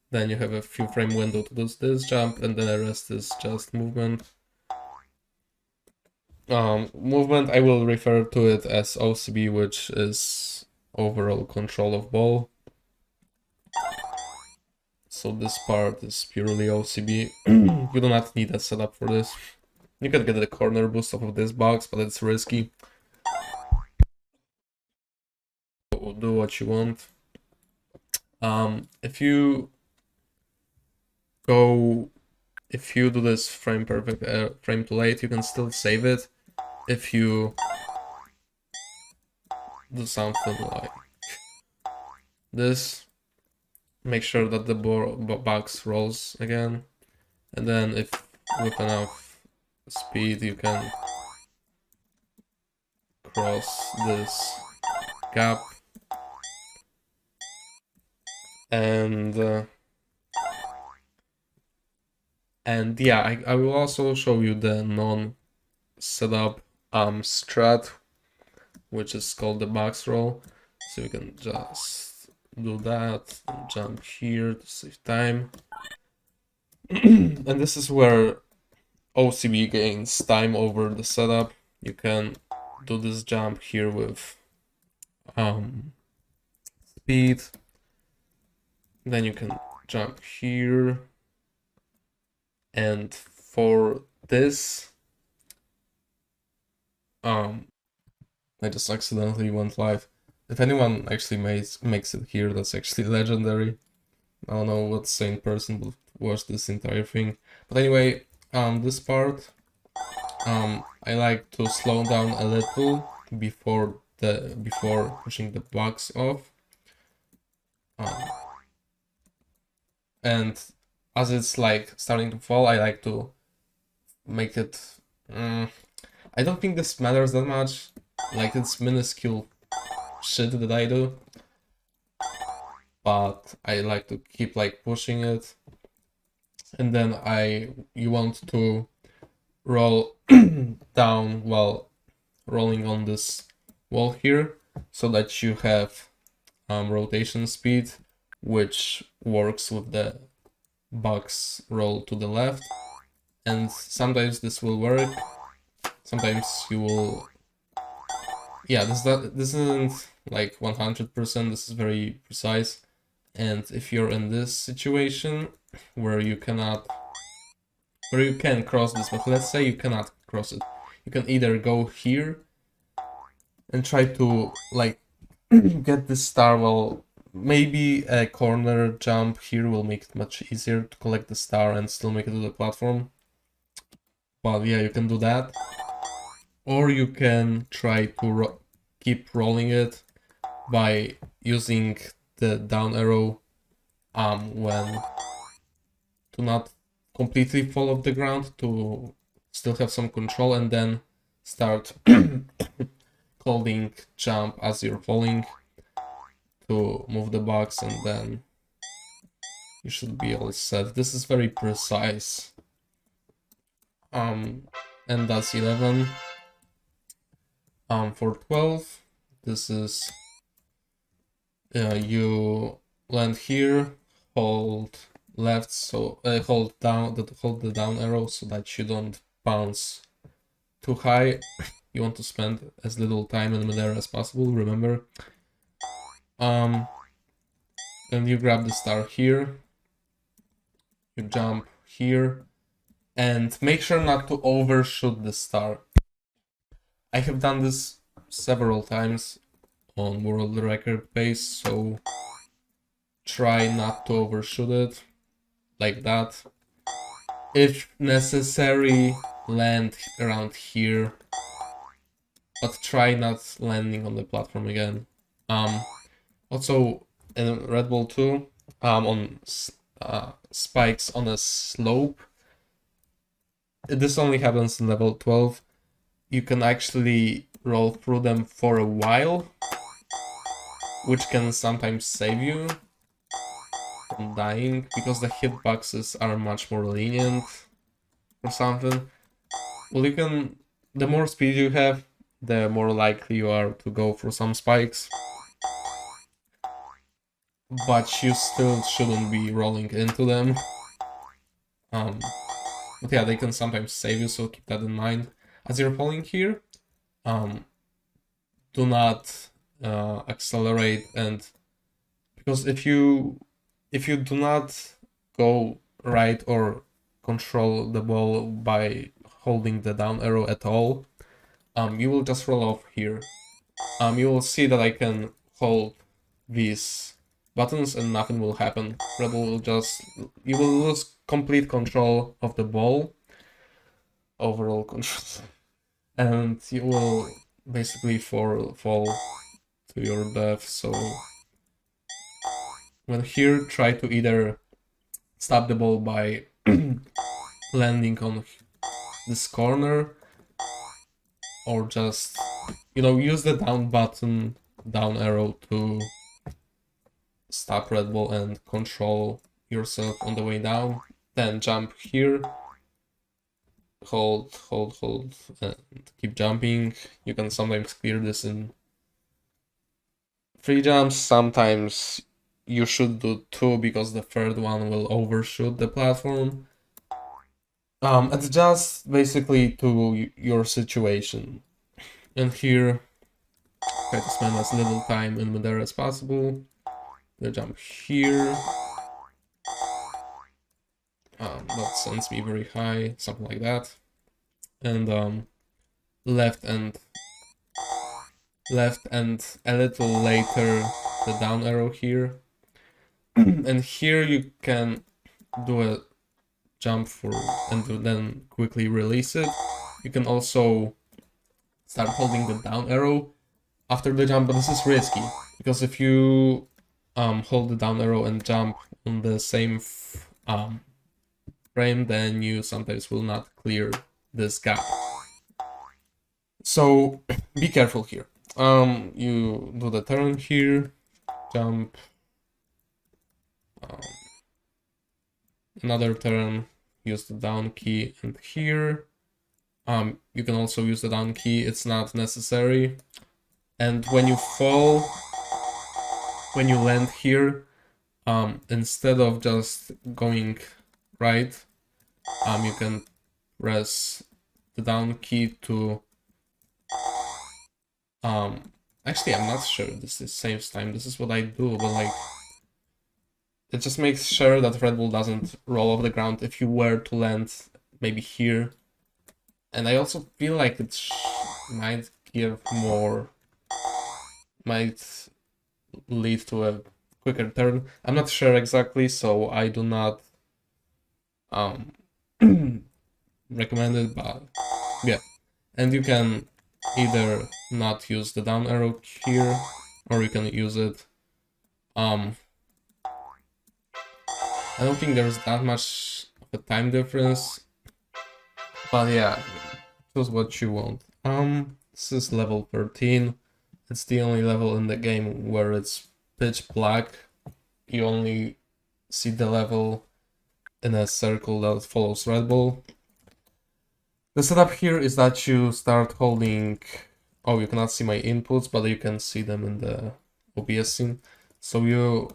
S1: then you have a few frame window to do this jump, and then the rest is just movement. Movement, I will refer to it as OCB, which is overall control of ball. So this part is purely OCB. You do not need a setup for this. You can get the corner boost off of this box, but it's risky. So do what you want. If you go if you do this frame perfect, frame too late, you can still save it. If you do something like this, make sure that the box rolls again, and then if with enough speed you can cross this gap, and yeah, I will also show you the non-setup strat, which is called the box roll. So you can just do that and jump here to save time. And this is where OCB gains time over the setup. You can do this jump here with speed. Then you can jump here. And for this, I just accidentally went live. If anyone actually makes it here, that's actually legendary. I don't know what sane person would watch this entire thing. But anyway, this part, I like to slow down a little before pushing the box off. And as it's like starting to fall, I like to make it. I don't think this matters that much. Like, it's minuscule shit that I do, but I like to keep like pushing it. And then you want to roll down while rolling on this wall here, so that you have rotation speed, which works with the box roll to the left. And sometimes this will work, sometimes you will. Yeah, this isn't like 100%, this is very precise. And if you're in this situation where you can cross this, but let's say you cannot cross it, you can either go here and try to like get this star. Well, maybe a corner jump here will make it much easier to collect the star and still make it to the platform. But yeah, you can do that. Or you can try to keep rolling it by using the down arrow when to not completely fall off the ground, to still have some control, and then start holding jump as you're falling to move the box, and then you should be all set. This is very precise. And that's 11. For 12, this is you land here, hold left, so hold the down arrow so that you don't bounce too high. You want to spend as little time in midair as possible, remember. And you grab the star here, you jump here, and make sure not to overshoot the star. I have done this several times on world record pace, so try not to overshoot it like that. If necessary, land around here, but try not landing on the platform again. Also in Red Bull 2, on spikes on a slope, this only happens in level 12. You can actually roll through them for a while, which can sometimes save you from dying, because the hitboxes are much more lenient or something. Well, the more speed you have, the more likely you are to go for some spikes. But you still shouldn't be rolling into them. But yeah, they can sometimes save you, so keep that in mind. As you're falling here, do not accelerate, and because if you do not go right or control the ball by holding the down arrow at all, you will just roll off here. You will see that I can hold these buttons and nothing will happen. Red Bull will just, you will lose complete control of the ball, overall control, and you will basically fall to your death. So when here, try to either stop the ball by landing on this corner, or just, you know, use the down button, down arrow to stop Red Bull and control yourself on the way down. Then jump here, hold, and keep jumping. You can sometimes clear this in 3 jumps, sometimes you should do 2 because the third one will overshoot the platform. Adjust basically to your situation. And here, try to spend as little time in midair as possible. The jump here. That sends me very high, something like that. And left and a little later the down arrow here. And here you can do a jump for and then quickly release it. You can also start holding the down arrow after the jump, but this is risky because if you hold the down arrow and jump on the same frame, then you sometimes will not clear this gap. So be careful here. You do the turn here, jump, another turn, use the down key, and here you can also use the down key, it's not necessary. And when you fall, when you land here, instead of just going right, you can press the down key to actually I'm not sure this saves time. This is what I do, but like it just makes sure that Red Bull doesn't roll off the ground if you were to land maybe here. And I also feel like it might give more, might lead to a quicker turn. I'm not sure exactly, so I do not recommend it, but yeah. And you can either not use the down arrow here, or you can use it. I don't think there's that much of a time difference, but yeah, choose what you want. This is level 13. It's the only level in the game where it's pitch black. You only see the level in a circle that follows Red Bull. The setup here is that you start holding, oh, you cannot see my inputs, but you can see them in the OBS scene. So you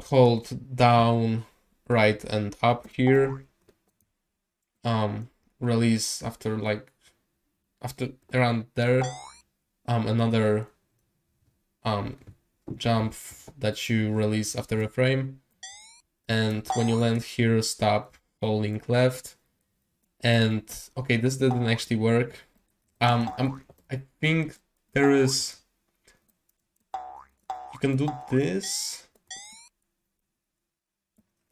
S1: hold down, right, and up here. Release after around there. Another jump that you release after a frame. And when you land here, stop holding left. And okay, this didn't actually work. I think there is, you can do this.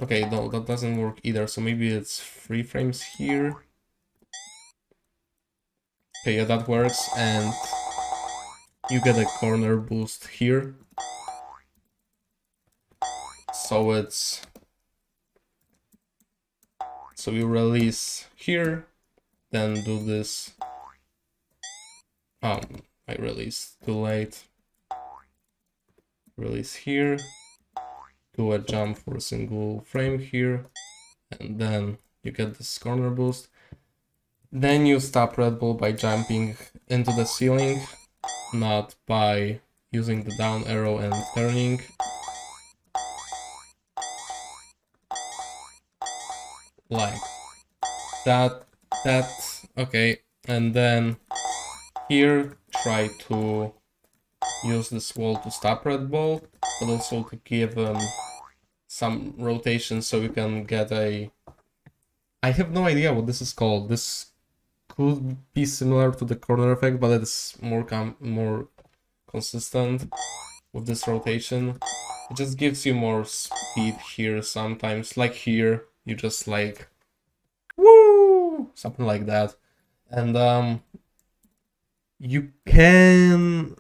S1: Okay, no, that doesn't work either. So maybe it's 3 frames here. Okay, yeah, that works. And you get a corner boost here. So it's, so you release here, then do this. I released too late. Release here, do a jump for a single frame here, and then you get this corner boost. Then you stop Red Bull by jumping into the ceiling, not by using the down arrow and turning. Like that, okay. And then here, try to use this wall to stop Red Bull, but also to give them some rotation so you can get a, I have no idea what this is called. This could be similar to the corner effect, but it's more consistent with this rotation. It just gives you more speed here sometimes. Like here, you just like, woo! Something like that. And you can...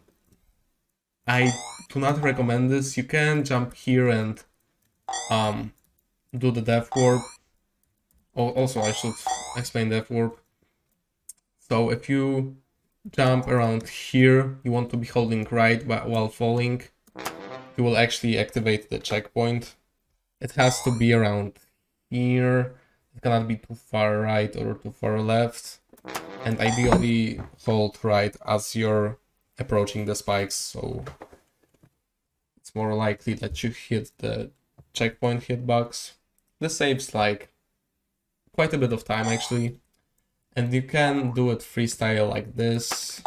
S1: I do not recommend this. You can jump here and do the depth warp. Also, I should explain depth warp. So if you jump around here, you want to be holding right while falling. You will actually activate the checkpoint. It has to be around here. It cannot be too far right or too far left. And ideally hold right as you're approaching the spikes, so it's more likely that you hit the checkpoint hitbox. This saves like quite a bit of time actually. And you can do it freestyle like this.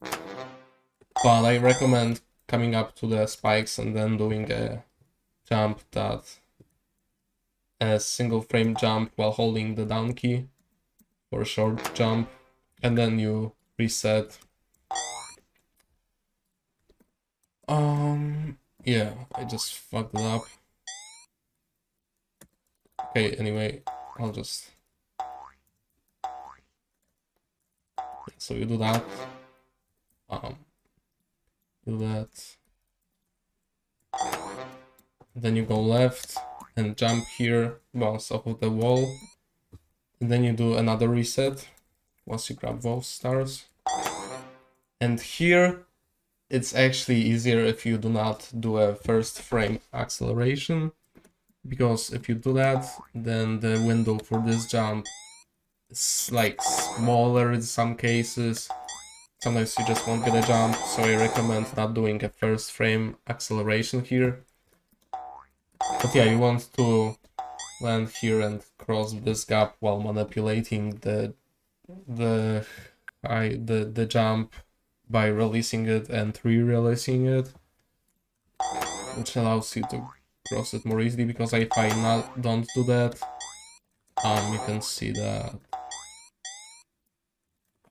S1: But I recommend coming up to the spikes and then doing a jump a single frame jump while holding the down key for a short jump, and then you reset. Yeah, I just fucked it up. Okay, anyway, I'll just... So you do that. Do that. Then you go left and jump here, bounce off of the wall. And then you do another reset once you grab both stars. And here, it's actually easier if you do not do a first frame acceleration, because if you do that, then the window for this jump is like smaller in some cases. Sometimes you just won't get a jump, so I recommend not doing a first frame acceleration here. But yeah, you want to land here and cross this gap while manipulating the jump by releasing it and re-releasing it, which allows you to cross it more easily, because if I don't do that, you can see that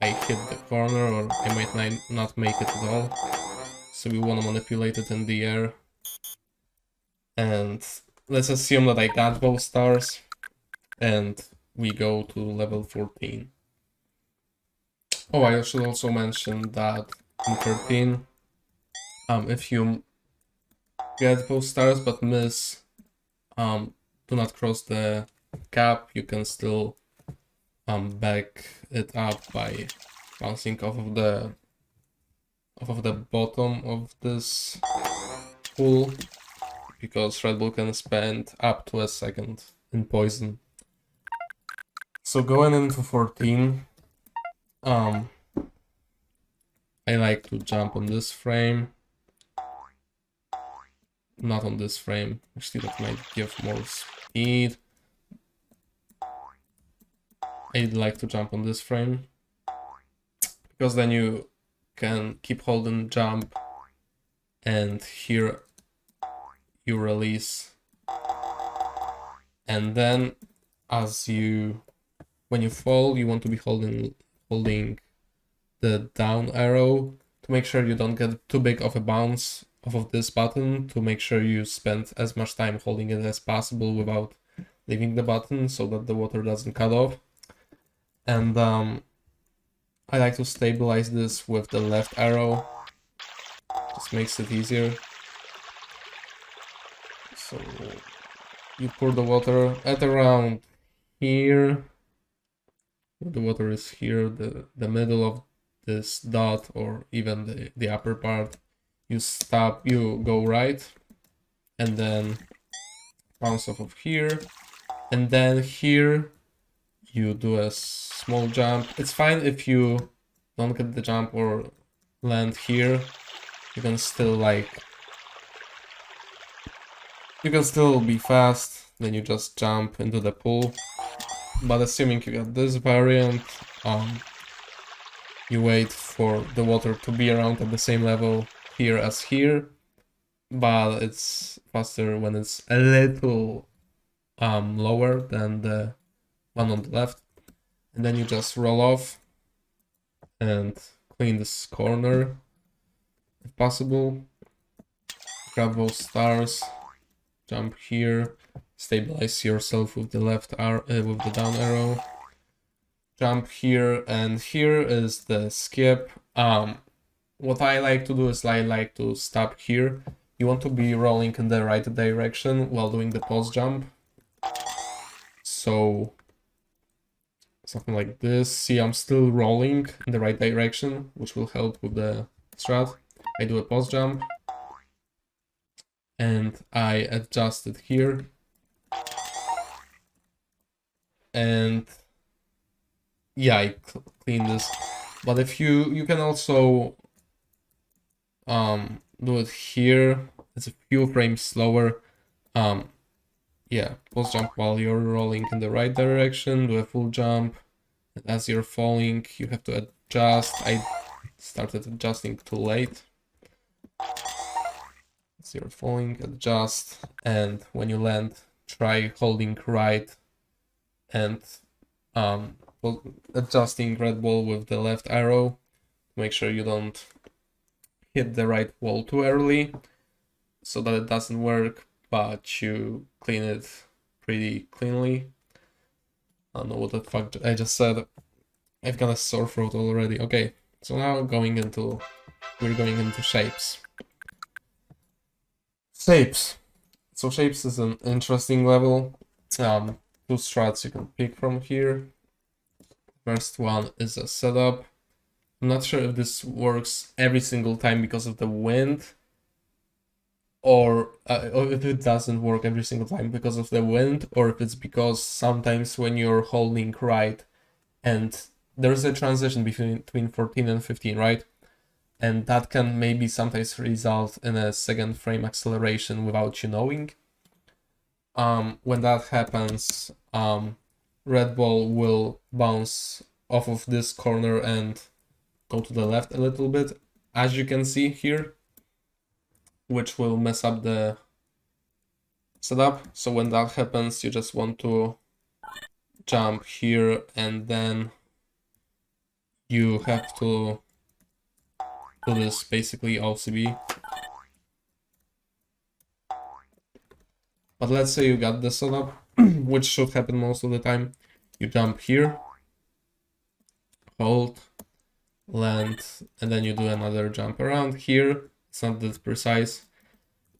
S1: I hit the corner, or I might not make it at all. So we want to manipulate it in the air. And let's assume that I got both stars, and we go to level 14. Oh, I should also mention that in 13, if you get both stars but miss, do not cross the gap, you can still back it up by bouncing off of the bottom of this pool, because Red Bull can spend up to a second in poison. So going into 14, I like to jump on this frame, not on this frame. Actually, that might give more speed. I'd like to jump on this frame, because then you can keep holding jump, and here you release, and then when you fall, you want to be holding the down arrow to make sure you don't get too big of a bounce off of this button, to make sure you spend as much time holding it as possible without leaving the button, so that the water doesn't cut off. And I like to stabilize this with the left arrow. Just makes it easier. So you pour the water at around here. The water is here, the middle of this dot, or even the upper part. You stop, you go right, and then bounce off of here, and then here you do a small jump. It's fine if you don't get the jump or land here. You can still be fast, then you just jump into the pool. But assuming you got this variant, you wait for the water to be around at the same level here as here, but it's faster when it's a little lower than the one on the left. And then you just roll off and clean this corner if possible. grab those stars, jump here, stabilize yourself with the left arrow, with the down arrow, jump here, and here is the skip. What I like to do is I like to stop here. You want to be rolling in the right direction while doing the pause jump. So something like this. See, I'm still rolling in the right direction, which will help with the strat. I do a pause jump and I adjust it here. And yeah, I clean this. But if you can also do it here. It's a few frames slower. Yeah, pause jump while you're rolling in the right direction, do a full jump. And as you're falling, you have to adjust. I started adjusting too late. As you're falling, adjust, and when you land, try holding right and adjusting red ball with the left arrow. Make sure you don't hit the right wall too early so that it doesn't work, but you clean it pretty cleanly. I don't know what the fuck I just said. I've got a sore throat already. Okay, so now we're going into shapes. Shapes. So shapes is an interesting level. Two strats you can pick from here. First one is a setup. I'm not sure if this works every single time because of the wind, or if it doesn't work every single time because of the wind, or if it's because sometimes when you're holding right and there's a transition between 14 and 15, right? And that can maybe sometimes result in a second frame acceleration without you knowing. When that happens, red ball will bounce off of this corner and go to the left a little bit, as you can see here, which will mess up the setup. So when that happens, you just want to jump here and then you have to do this basically OCB. But let's say you got the setup, which should happen most of the time. You jump here, hold, land, and then you do another jump around here. It's not that precise.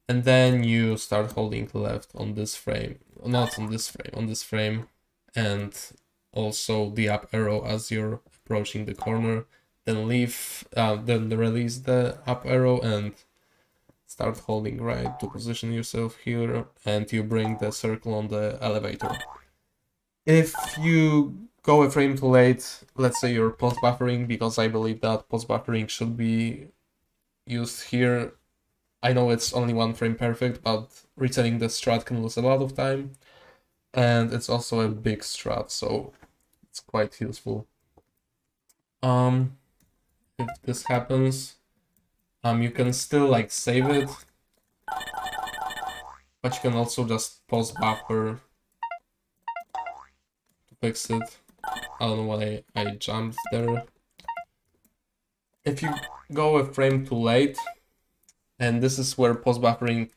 S1: And then you start holding left on this frame, not on this frame, on this frame, and also the up arrow as you're approaching the corner. Then then release the up arrow and start holding right to position yourself here, and you bring the circle on the elevator. If you go a frame too late, let's say you're post buffering, because I believe that post buffering should be used here. I know it's only one frame perfect, but resetting the strat can lose a lot of time, and it's also a big strat, so it's quite useful. If this happens, you can still like save it, but you can also just pause buffer to fix it. I don't know why I jumped there. If you go a frame too late, and this is where post buffering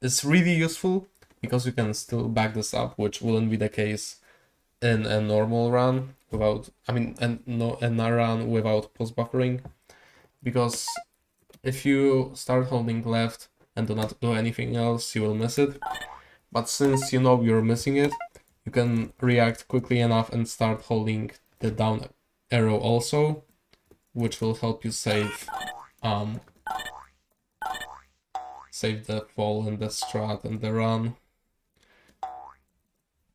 S1: is really useful, because you can still back this up, which wouldn't be the case in a normal run without, a run without post buffering. Because if you start holding left and do not do anything else, you will miss it. But since you know you're missing it, you can react quickly enough and start holding the down arrow also, which will help you save the fall and the strat and the run.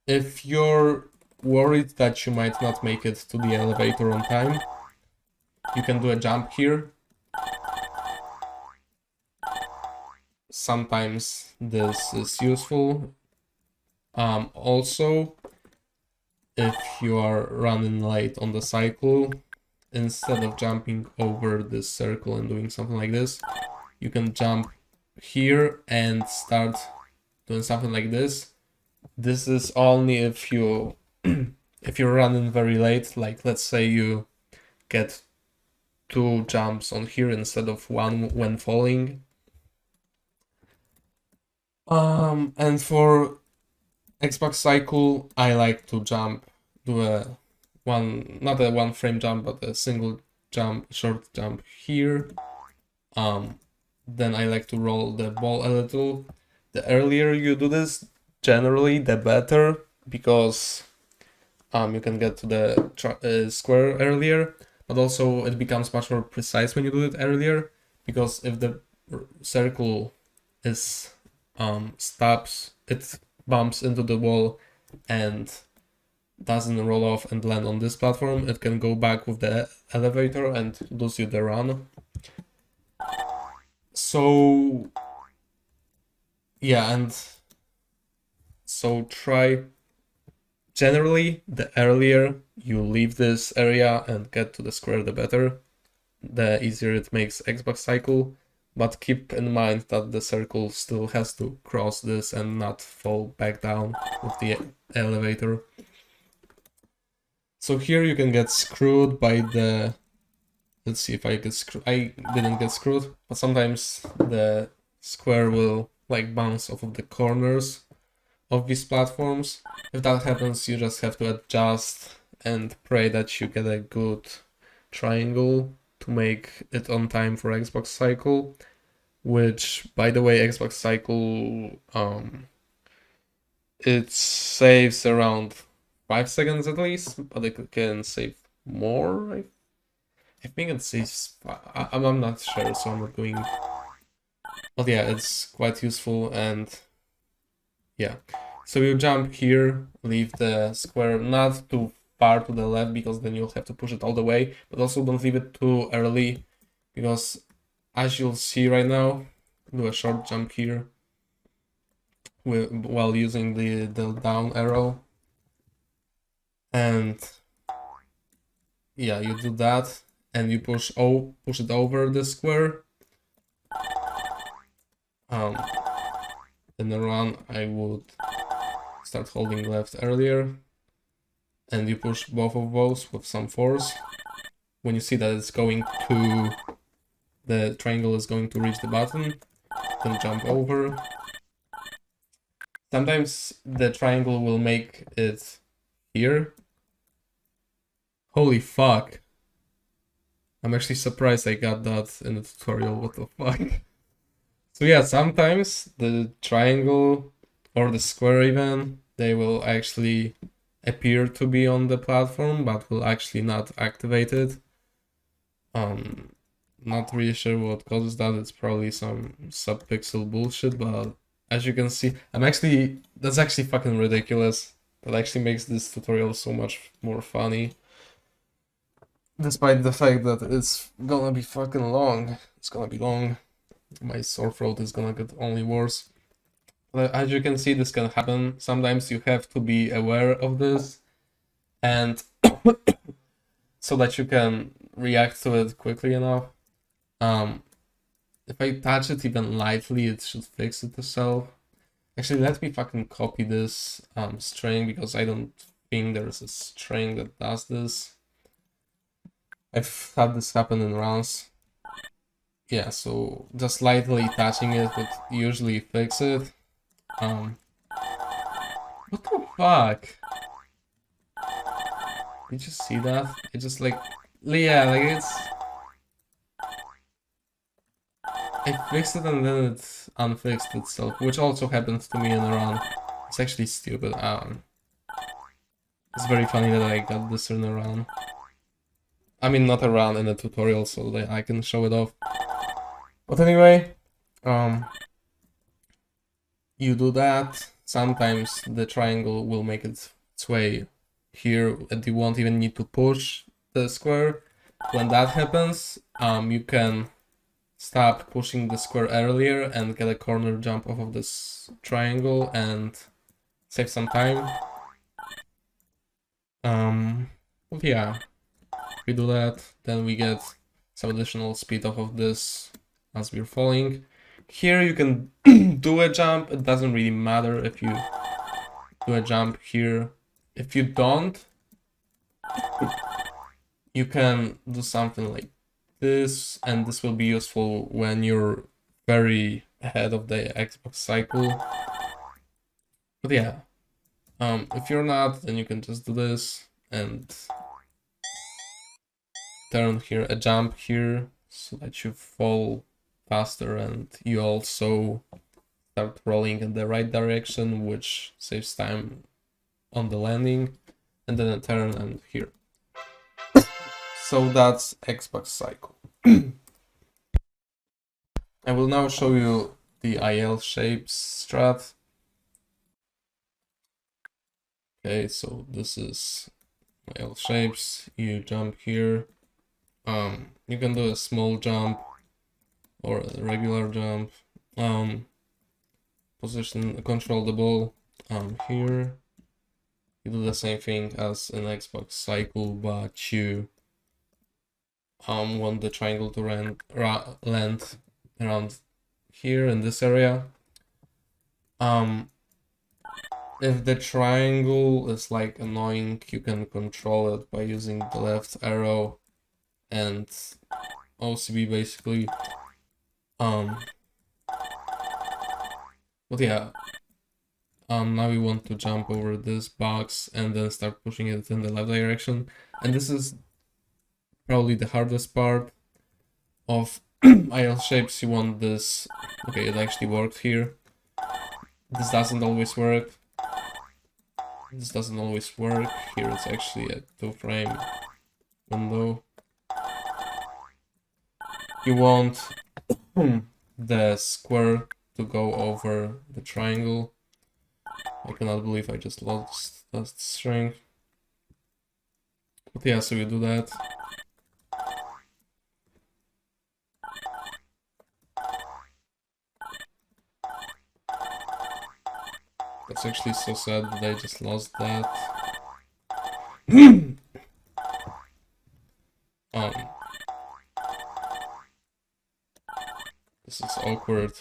S1: If you're worried that you might not make it to the elevator on time, you can do a jump here. Sometimes this is useful. Also, if you are running late on the cycle, instead of jumping over this circle and doing something like this, you can jump here and start doing something like this. This is only if you if you're running very late, like let's say you get 2 jumps on here instead of 1 when falling. And for Xbox cycle, I like to do not a one frame jump, but a single jump, short jump here. Then I like to roll the ball a little. The earlier you do this, generally the better, because you can get to the square earlier, but also it becomes much more precise when you do it earlier, because if the circle is stops, it bumps into the wall and doesn't roll off and land on this platform, it can go back with the elevator and lose you the run. So yeah, and so try, generally the earlier you leave this area and get to the square, the better, the easier it makes Xbox cycle. But keep in mind that the circle still has to cross this and not fall back down with the elevator. So here you can get screwed by the... Let's see if I get screwed. I didn't get screwed, but sometimes the square will like bounce off of the corners of these platforms. If that happens, you just have to adjust and pray that you get a good triangle to make it on time for Xbox cycle. Which, by the way, Xbox cycle, it saves around 5 seconds at least, but it can save more. I think it saves. I'm not sure, so I'm not going. But yeah, it's quite useful, and yeah. So you jump here, leave the square not too far to the left, because then you'll have to push it all the way, but also don't leave it too early, because as you'll see right now, do a short jump here while using the down arrow, and yeah, you do that and you push it over the square. In the run, I would start holding left earlier, and you push both of those with some force. When you see that it's going to, the triangle is going to reach the button, then jump over. Sometimes the triangle will make it here. Holy fuck. I'm actually surprised I got that in the tutorial, what the fuck. So yeah, sometimes the triangle or the square even, they will actually appear to be on the platform, but will actually not activate it. Not really sure what causes that. It's probably some sub-pixel bullshit, but as you can see, that's actually fucking ridiculous. That actually makes this tutorial so much more funny. Despite the fact that it's gonna be fucking long. It's gonna be long. My sore throat is gonna get only worse. But as you can see, this can happen. Sometimes you have to be aware of this, and so that you can react to it quickly enough. If I touch it even lightly, it should fix it itself. Actually, let me fucking copy this string, because I don't think there's a string that does this. I've had this happen in runs. Yeah, so just lightly touching it would usually fix it. What the fuck? Did you see that? It just like, yeah, like it's... I fixed it and then it unfixed itself, which also happened to me in a run. It's actually stupid. It's very funny that I got this in a run. I mean, not a run, in a tutorial, so that I can show it off. But anyway, you do that. Sometimes the triangle will make its way here, and you won't even need to push the square. When that happens, you can stop pushing the square earlier and get a corner jump off of this triangle and save some time. But yeah, we do that, then we get some additional speed off of this as we're falling. Here you can do a jump. It doesn't really matter if you do a jump here. If you don't, you can do something like this, and this will be useful when you're very ahead of the Xbox cycle. But yeah, if you're not, then you can just do this and turn here a jump here so that you fall faster, and you also start rolling in the right direction, which saves time on the landing, and then a turn and here. So that's Xbox cycle. I will now show you the IL shapes strat. Okay, so this is IL shapes. You jump here. You can do a small jump or a regular jump. Position, control the ball here. You do the same thing as an Xbox cycle, but you want the triangle to land around here in this area. If the triangle is like annoying, you can control it by using the left arrow and OCB basically. But yeah, now we want to jump over this box and then start pushing it in the left direction. And this is probably the hardest part of IL shapes. You want this. Okay, it actually worked here. This doesn't always work. This doesn't always work. Here it's actually a 2-frame window. You want the square to go over the triangle. I cannot believe I just lost that string. But yeah, so you do that. That's actually so sad that I just lost that. This is awkward.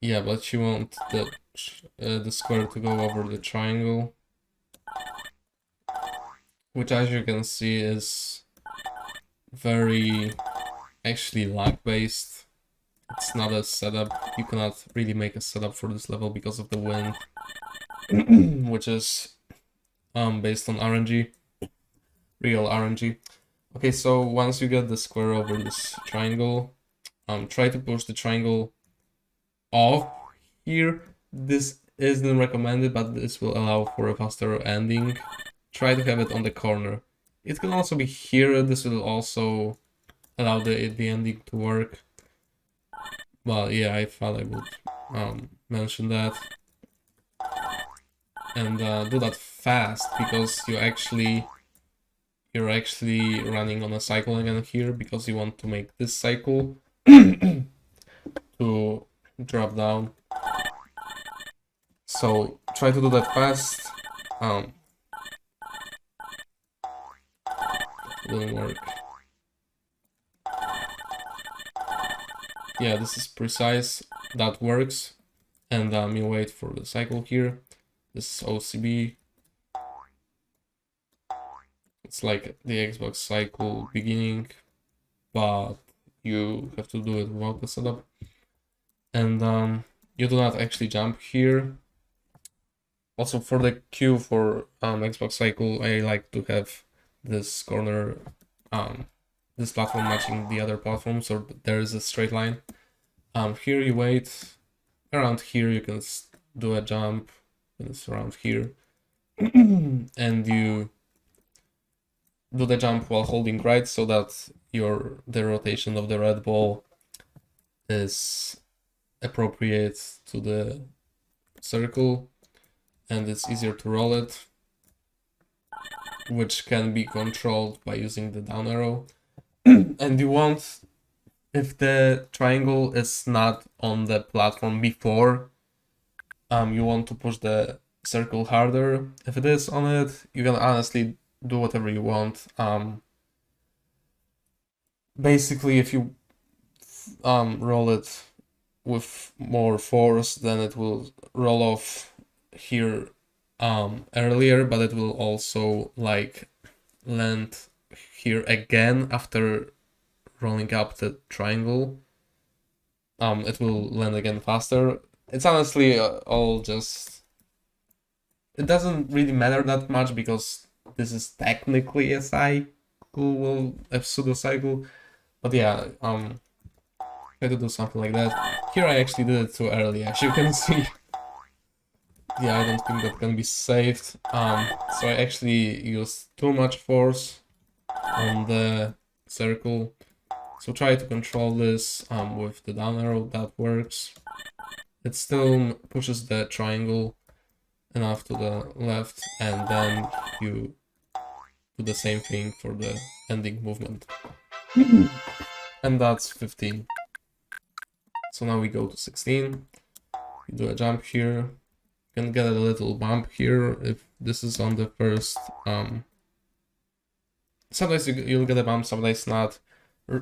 S1: Yeah, but you want the square to go over the triangle, which, as you can see, is very actually lag-based. It's not a setup. You cannot really make a setup for this level because of the wind, which is based on RNG, real RNG. Okay, so once you get the square over this triangle, try to push the triangle off here. This isn't recommended, but this will allow for a faster ending. Try to have it on the corner. It can also be here. This will also allow the ending to work. Well, yeah, I thought I would mention that. And do that fast, because you're actually running on a cycle again here, because you want to make this cycle to drop down. So try to do that fast. It didn't work. Yeah, this is precise. That works. And you wait for the cycle here. This is OCB. It's like the Xbox cycle beginning, but you have to do it without the setup. And you do not actually jump here. Also, for the queue for Xbox cycle, I like to have this corner, this platform matching the other platform, so there is a straight line. Here you wait. Around here you can do a jump, and it's around here. And you do the jump while holding right, so that the rotation of the red ball is appropriate to the circle, and it's easier to roll it, which can be controlled by using the down arrow. And you want, if the triangle is not on the platform before, you want to push the circle harder. If it is on it, you can honestly do whatever you want. Basically, if you roll it with more force, then it will roll off here earlier, but it will also like land here again after rolling up the triangle. it will land again faster. It's honestly all just... It doesn't really matter that much because this is technically a cycle, well, a pseudo cycle. But yeah, try to do something like that. Here I actually did it too early, as you can see. Yeah, I don't think that can be saved. So I actually used too much force on the circle. So try to control this with the down arrow, that works. It still pushes the triangle enough to the left, and then you do the same thing for the ending movement. And that's 15. So now we go to 16. You do a jump here. You can get a little bump here if this is on the first. Sometimes you'll get a bump, sometimes not.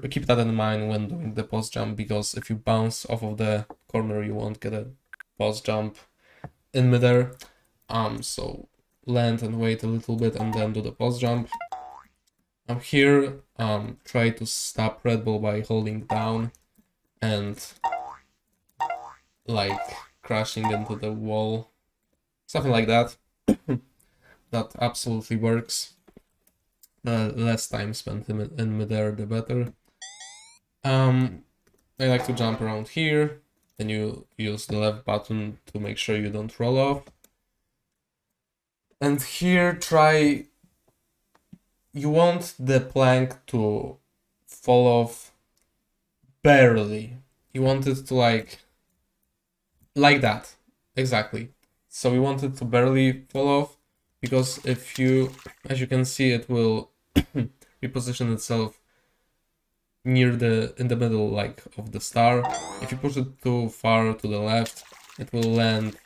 S1: Keep that in mind when doing the post jump, because if you bounce off of the corner, you won't get a post jump in midair. So land and wait a little bit and then do the post jump. Here, try to stop Red Bull by holding down and like crashing into the wall, something like that. That absolutely works. Less time spent in midair, the better. I like to jump around here. Then you use the left button to make sure you don't roll off. And here, you want the plank to fall off barely. You want it to like that, exactly. So we want it to barely fall off, because if you, as you can see, it will reposition itself near in the middle, like of the star. If you push it too far to the left, it will land.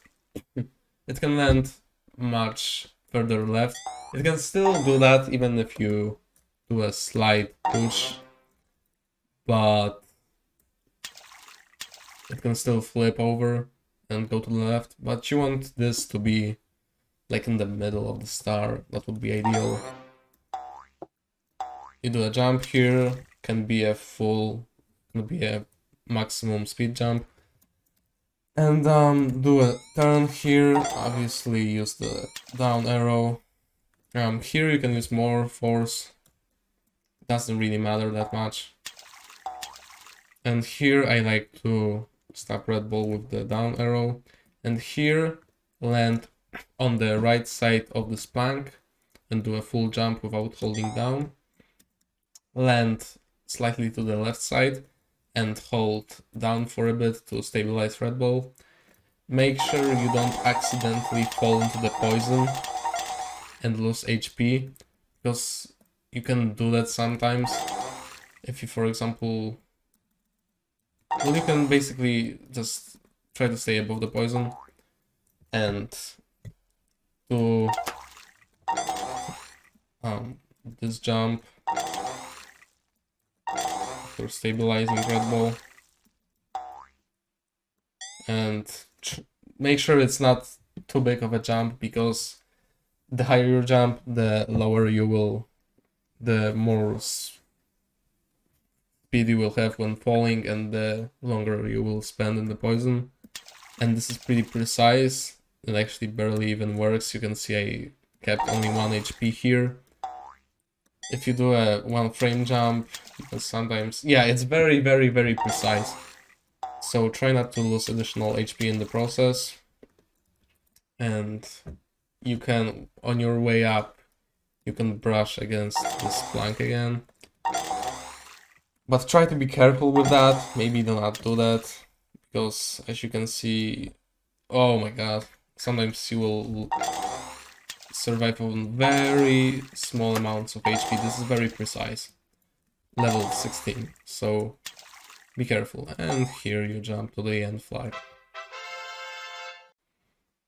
S1: It can land much further left. It can still do that even if you do a slight push, but it can still flip over and go to the left. But you want this to be like in the middle of the star. That would be ideal. You do a jump here, can be a maximum speed jump. And do a turn here, obviously use the down arrow. Here you can use more force, doesn't really matter that much. And here I like to stop Red Bull with the down arrow. And here land on the right side of this plank and do a full jump without holding down. Land slightly to the left side and hold down for a bit to stabilize Red Bull. Make sure you don't accidentally fall into the poison and lose HP, because you can do that sometimes. If you, for example, well, you can basically just try to stay above the poison and do this jump for stabilizing Red Bull, and make sure it's not too big of a jump, because the higher you jump, the lower you will, the more speed you will have when falling, and the longer you will spend in the poison. And this is pretty precise. It actually barely even works. You can see I kept only 1 HP here. If you do a 1 frame jump, you can sometimes... Yeah, it's very, very, very precise. So try not to lose additional HP in the process. And you can, on your way up, you can brush against this plank again. But try to be careful with that. Maybe do not do that, because as you can see, oh my god, sometimes you will survive on very small amounts of HP. This is very precise. Level 16, so be careful. And here you jump to the end flag.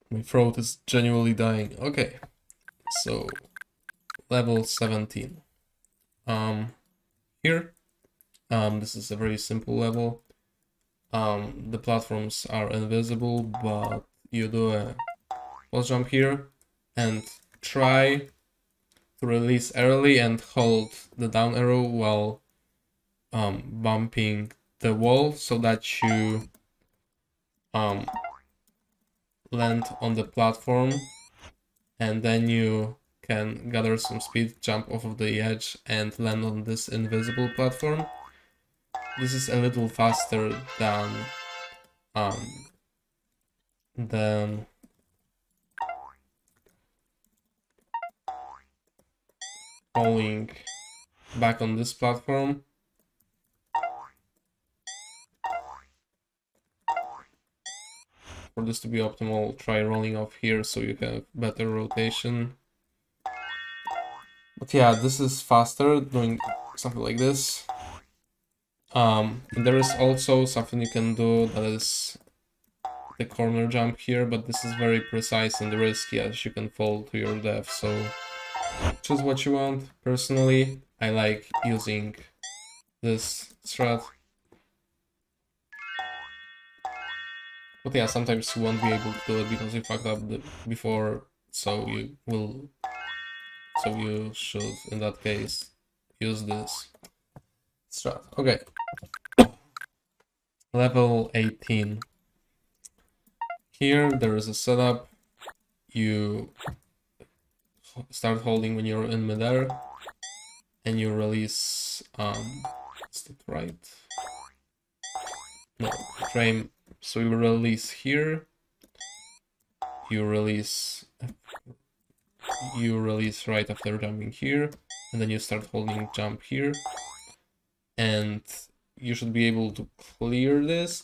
S1: My throat is genuinely dying. Okay, so level 17. Here, this is a very simple level. The platforms are invisible, but you do a post jump here and try to release early and hold the down arrow while bumping the wall so that you land on the platform, and then you can gather some speed, jump off of the edge, and land on this invisible platform. This is a little faster than rolling back on this platform. For this to be optimal, try rolling off here so you have better rotation. But yeah, this is faster, doing something like this. And there is also something you can do that is the corner jump here, but this is very precise and risky as you can fall to your death, so choose what you want. Personally, I like using this strat. But yeah, sometimes you won't be able to do it because you fucked up before, so you should, in that case, use this strat. Okay. Level 18. Here there is a setup. You start holding when you're in midair, and you release, is that right? No, frame. So you release here, you release right after jumping here, and then you start holding jump here, and you should be able to clear this.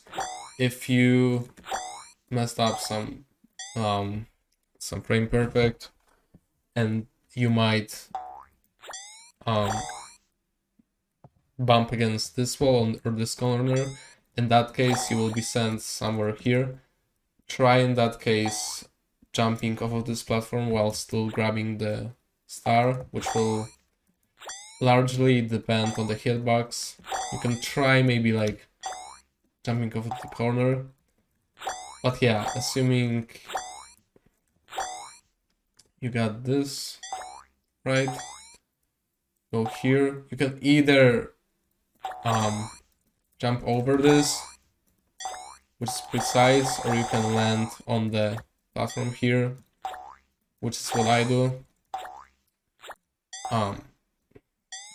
S1: If you messed up some frame perfect, and you might bump against this wall or this corner, in that case you will be sent somewhere here. Try in that case jumping off of this platform while still grabbing the star, which will largely depend on the hitbox. You can try maybe like jumping off of the corner, but yeah, assuming you got this right, go here. You can either jump over this, which is precise, or you can land on the platform here, which is what I do.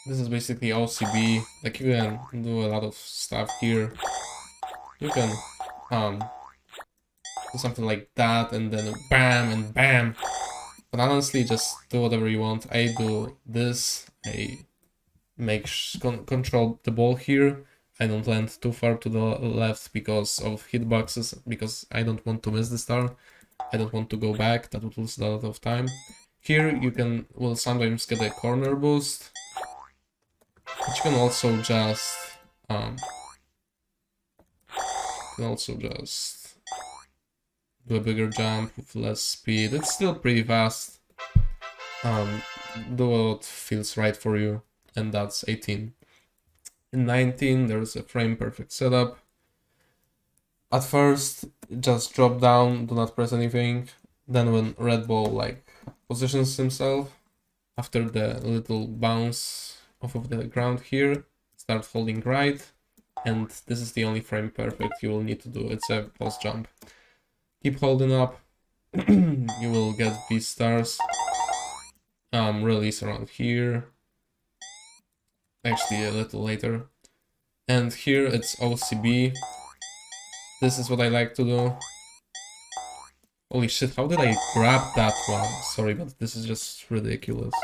S1: This is basically OCB. Like, you can do a lot of stuff here. You can do something like that, and then bam and bam. But honestly, just do whatever you want. I do this. I control the ball here. I don't land too far to the left because of hitboxes, because I don't want to miss the star. I don't want to go back, that would lose a lot of time. Here you will sometimes get a corner boost, but you can also just do a bigger jump with less speed. It's still pretty fast. Do what feels right for you, and that's 18. In 19, there's a frame perfect setup. At first, just drop down, do not press anything. Then when Red Ball like positions himself, after the little bounce off of the ground here, start holding right, and this is the only frame perfect you will need to do. It's a post jump. Keep holding up. You will get these stars. Release around here. Actually, a little later. And here it's OCB. This is what I like to do. Holy shit, how did I grab that one? Sorry, but this is just ridiculous.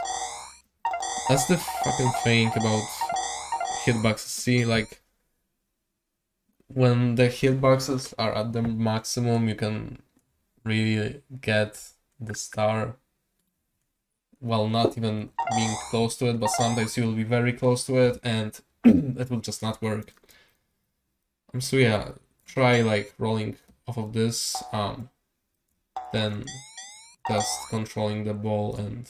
S1: That's the fucking thing about hitboxes. See, like, when the hitboxes are at the maximum, you can really get the star while not even being close to it, but sometimes you will be very close to it and it will just not work. So yeah, try like rolling off of this, then just controlling the ball, and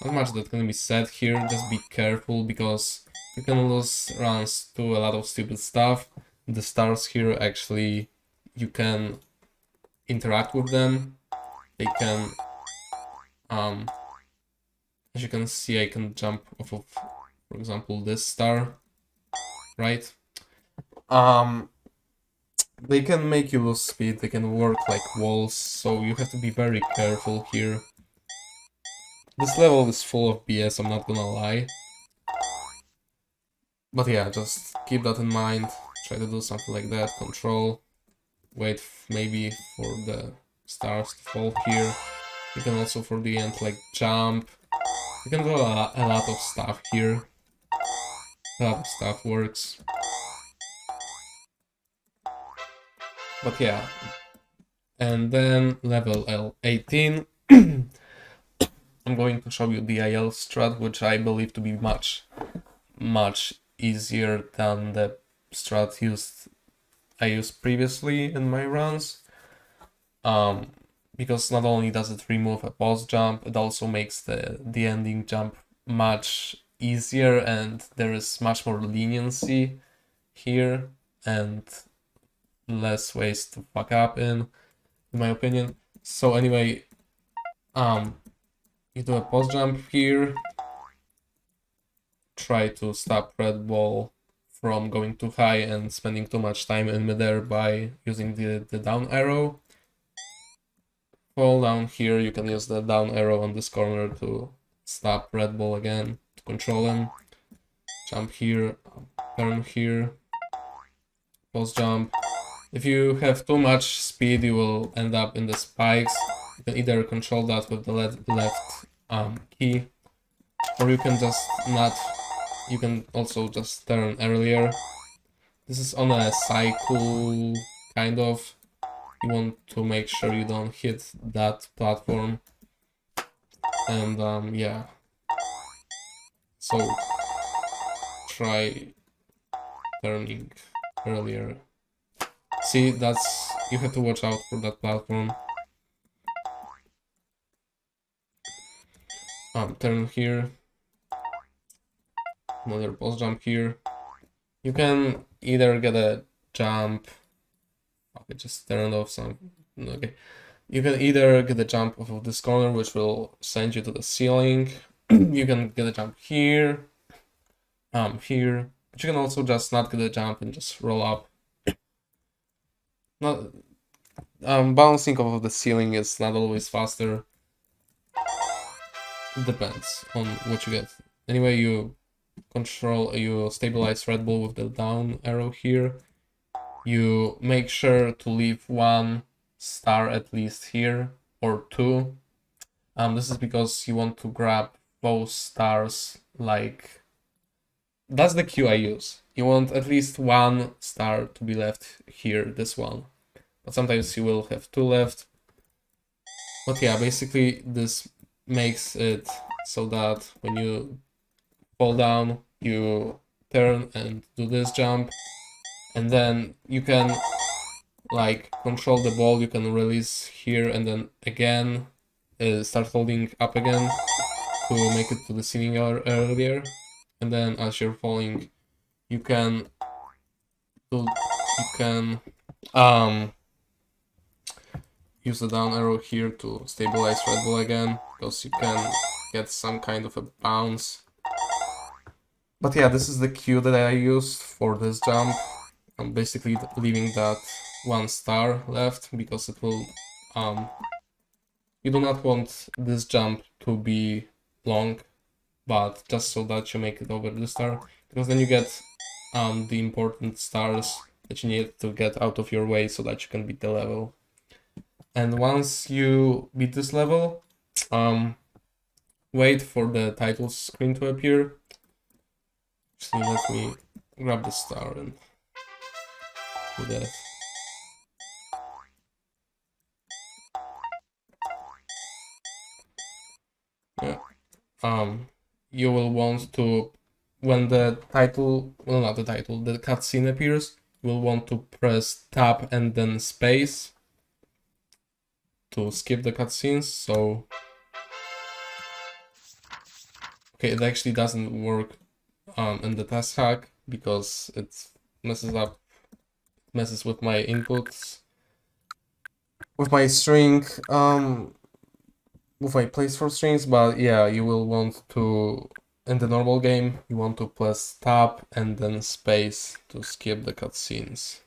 S1: not much that can be said here. Just be careful because you can lose runs to a lot of stupid stuff. The stars here, actually, you can interact with them. They can, as you can see, I can jump off of, for example, this star, right? they can make you lose speed, they can work like walls, so you have to be very careful here. This level is full of BS, I'm not gonna lie. But yeah, just keep that in mind. Try to do something like that. Control. Wait maybe for the stars to fall here. You can also for the end like jump. You can do a lot of stuff here. A lot of stuff works. But yeah. And then level 18. I'm going to show you the IL strat, which I believe to be much easier than the strat I used previously in my runs. Because not only does it remove a pause jump, it also makes the ending jump much easier, and there is much more leniency here and less ways to fuck up in my opinion. So anyway, you do a pause jump here. Try to stop Red Ball from going too high and spending too much time in midair by using the down arrow. Fall down here, you can use the down arrow on this corner to stop Red Ball again, to control him. Jump here, turn here, pause jump. If you have too much speed, you will end up in the spikes. You can either control that with the left key, or you can just not. You can also just turn earlier. This is on a cycle, kind of. You want to make sure you don't hit that platform. And yeah. So try turning earlier. See, you have to watch out for that platform. Turn here. Another pause jump here. You can either get a jump. Okay, just turn off some. Okay. You can either get a jump off of this corner, which will send you to the ceiling. You can get a jump here. Here. But you can also just not get a jump and just roll up. Not bouncing off of the ceiling is not always faster. It depends on what you get. Anyway, you stabilize Red Bull with the down arrow here. You make sure to leave one star at least here, or two. This is because you want to grab both stars, like that's the cue I use. You want at least one star to be left here, this one. But sometimes you will have two left. But yeah, basically this makes it so that when you fall down, you turn and do this jump, and then you can like control the ball. You can release here and then again start holding up again to make it to the ceiling earlier, and then as you're falling you can use the down arrow here to stabilize Red Bull again, because you can get some kind of a bounce. But yeah, this is the cue that I used for this jump. I'm basically leaving that one star left because it will you do not want this jump to be long, but just so that you make it over the star, because then you get the important stars that you need to get out of your way so that you can beat the level. And once you beat this level, wait for the title screen to appear. So let me grab the star and do that. Yeah. You will want to, when the title, well, not the title, the cutscene appears, you will want to press tab and then space to skip the cutscenes. So okay, it actually doesn't work in the test hack because it messes with my inputs, with my string, with my place for strings. But yeah, you will want to in the normal game, you want to press tab and then space to skip the cutscenes.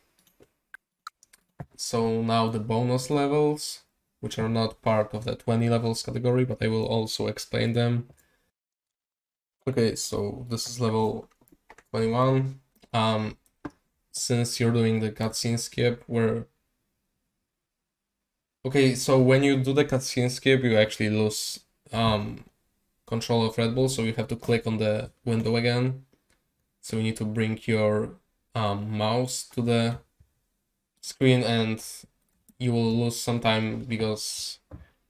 S1: So now the bonus levels, which are not part of the 20 levels category, but I will also explain them. Okay, so this is level 21. Since you're doing the cutscene skip, okay, so when you do the cutscene skip, you actually lose control of Red Bull, so you have to click on the window again. So you need to bring your mouse to the screen, and you will lose some time because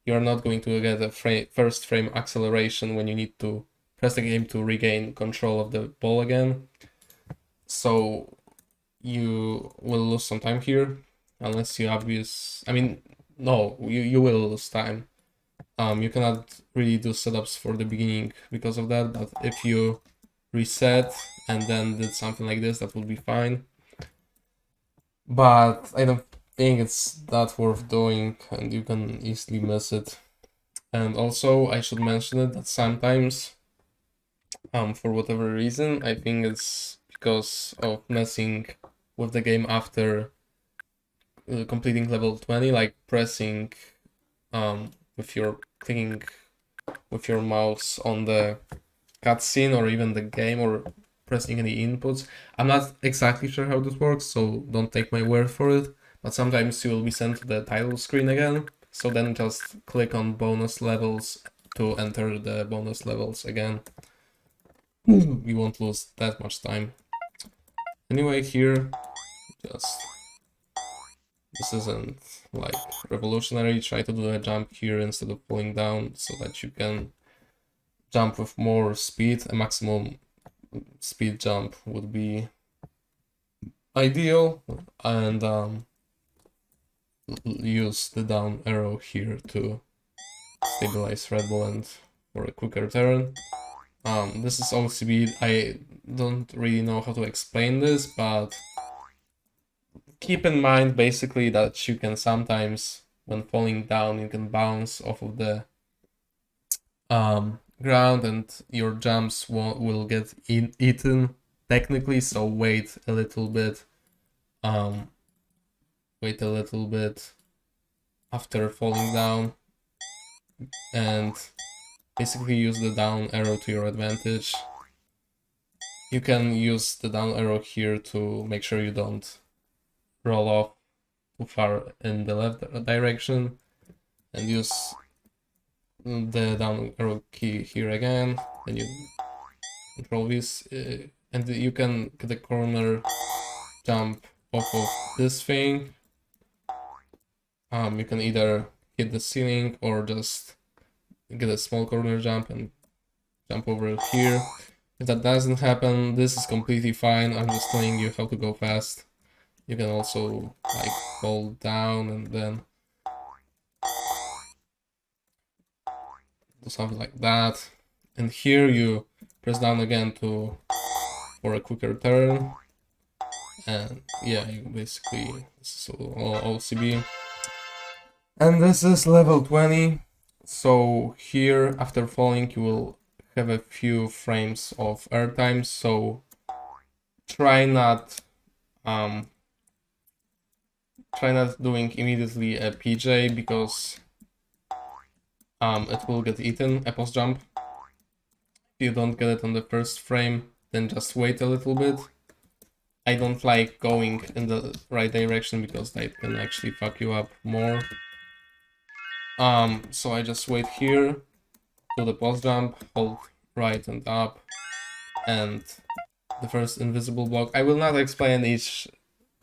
S1: you're not going to get a first frame acceleration when you need to press the game to regain control of the ball again. So you will lose some time here, unless you I mean, no, you will lose time. You cannot really do setups for the beginning because of that, but if you reset and then did something like this, that would be fine. But I don't think it's that worth doing, and you can easily miss it. And also, I should mention it that sometimes, for whatever reason, I think it's because of messing with the game after completing level 20, like pressing with your clicking with your mouse on the cutscene or even the game, or pressing any inputs. I'm not exactly sure how this works, so don't take my word for it, but sometimes you will be sent to the title screen again, so then just click on bonus levels to enter the bonus levels again. You won't lose that much time. Anyway, here, just this isn't like revolutionary. Try to do a jump here instead of pulling down so that you can jump with more speed. A maximum speed jump would be ideal, and use the down arrow here to stabilize Red Bull and for a quicker turn. This is OCB. I don't really know how to explain this, but keep in mind basically that you can sometimes, when falling down, you can bounce off of the ground and your jumps will get eaten technically, so wait a little bit. Wait a little bit after falling down and basically use the down arrow to your advantage. You can use the down arrow here to make sure you don't roll off too far in the left direction, and use the down arrow key here again. Then you control this, and you can get a corner jump off of this thing. You can either hit the ceiling or just get a small corner jump and jump over here. If that doesn't happen, this is completely fine. I'm just telling you how to go fast. You can also like fall down and then do something like that. And here you press down again for a quicker turn. And yeah, you basically, this is all OCB. And this is level 20. So here, after falling, you will have a few frames of airtime. So try not doing immediately a PJ, because it will get eaten, a post jump. If you don't get it on the first frame, then just wait a little bit. I don't like going in the right direction because that can actually fuck you up more. So I just wait here, do the post jump, hold right and up, and the first invisible block. I will not explain each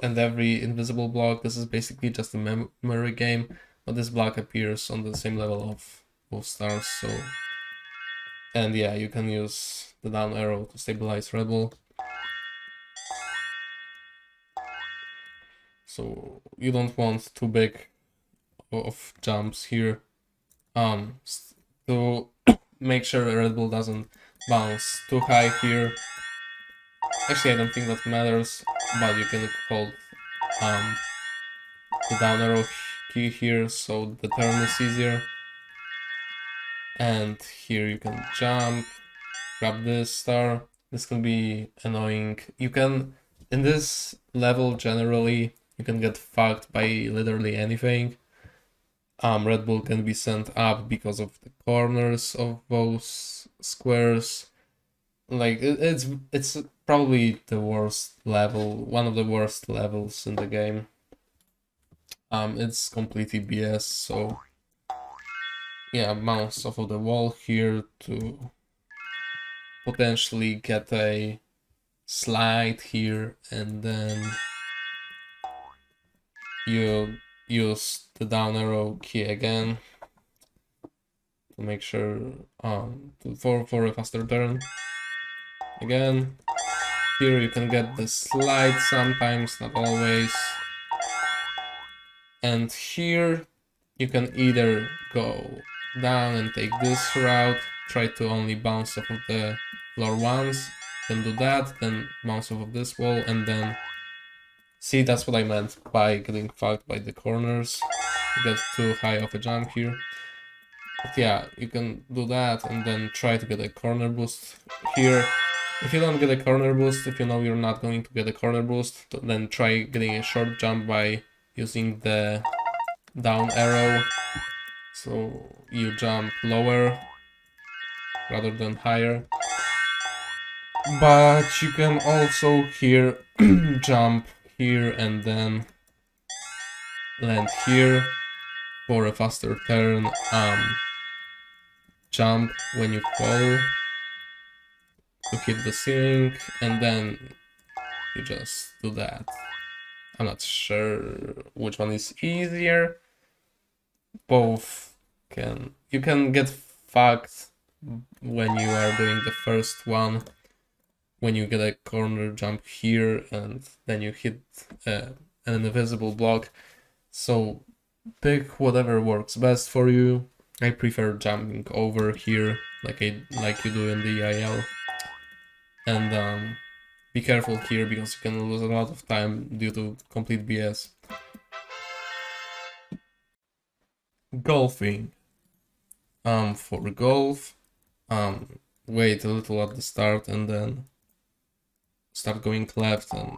S1: and every invisible block. This is basically just a memory game, but this block appears on the same level of both stars, so... And yeah, you can use the down arrow to stabilize Red Bull. So you don't want too big of jumps here. To make sure Red Bull doesn't bounce too high here. Actually, I don't think that matters, but you can hold the down arrow key here so the turn is easier. And here you can jump grab this star. This can be annoying. You can, in this level generally, you can get fucked by literally anything. Red Bull can be sent up because of the corners of those squares. Like it's probably the worst level, one of the worst levels in the game. It's completely BS, so yeah, bounce off of the wall here to potentially get a slide here, and then you use the down arrow key again to make sure for a faster turn. Again, here you can get the slide sometimes, not always. And here you can either go down and take this route, try to only bounce off of the floor once, then do that, then bounce off of this wall, and then see, that's what I meant by getting fucked by the corners. Get too high off a jump here. But yeah, you can do that and then try to get a corner boost here. If you don't get a corner boost, if you know you're not going to get a corner boost, then try getting a short jump by using the down arrow. So you jump lower rather than higher. But you can also here jump here and then land here for a faster turn. Jump when you fall to hit the ceiling, and then you just do that. I'm not sure which one is easier. Both you can get fucked when you are doing the first one, when you get a corner jump here and then you hit an invisible block. So pick whatever works best for you. I prefer jumping over here like you do in the EIL. And be careful here because you can lose a lot of time due to complete BS. Golfing. For golf, wait a little at the start and then start going left and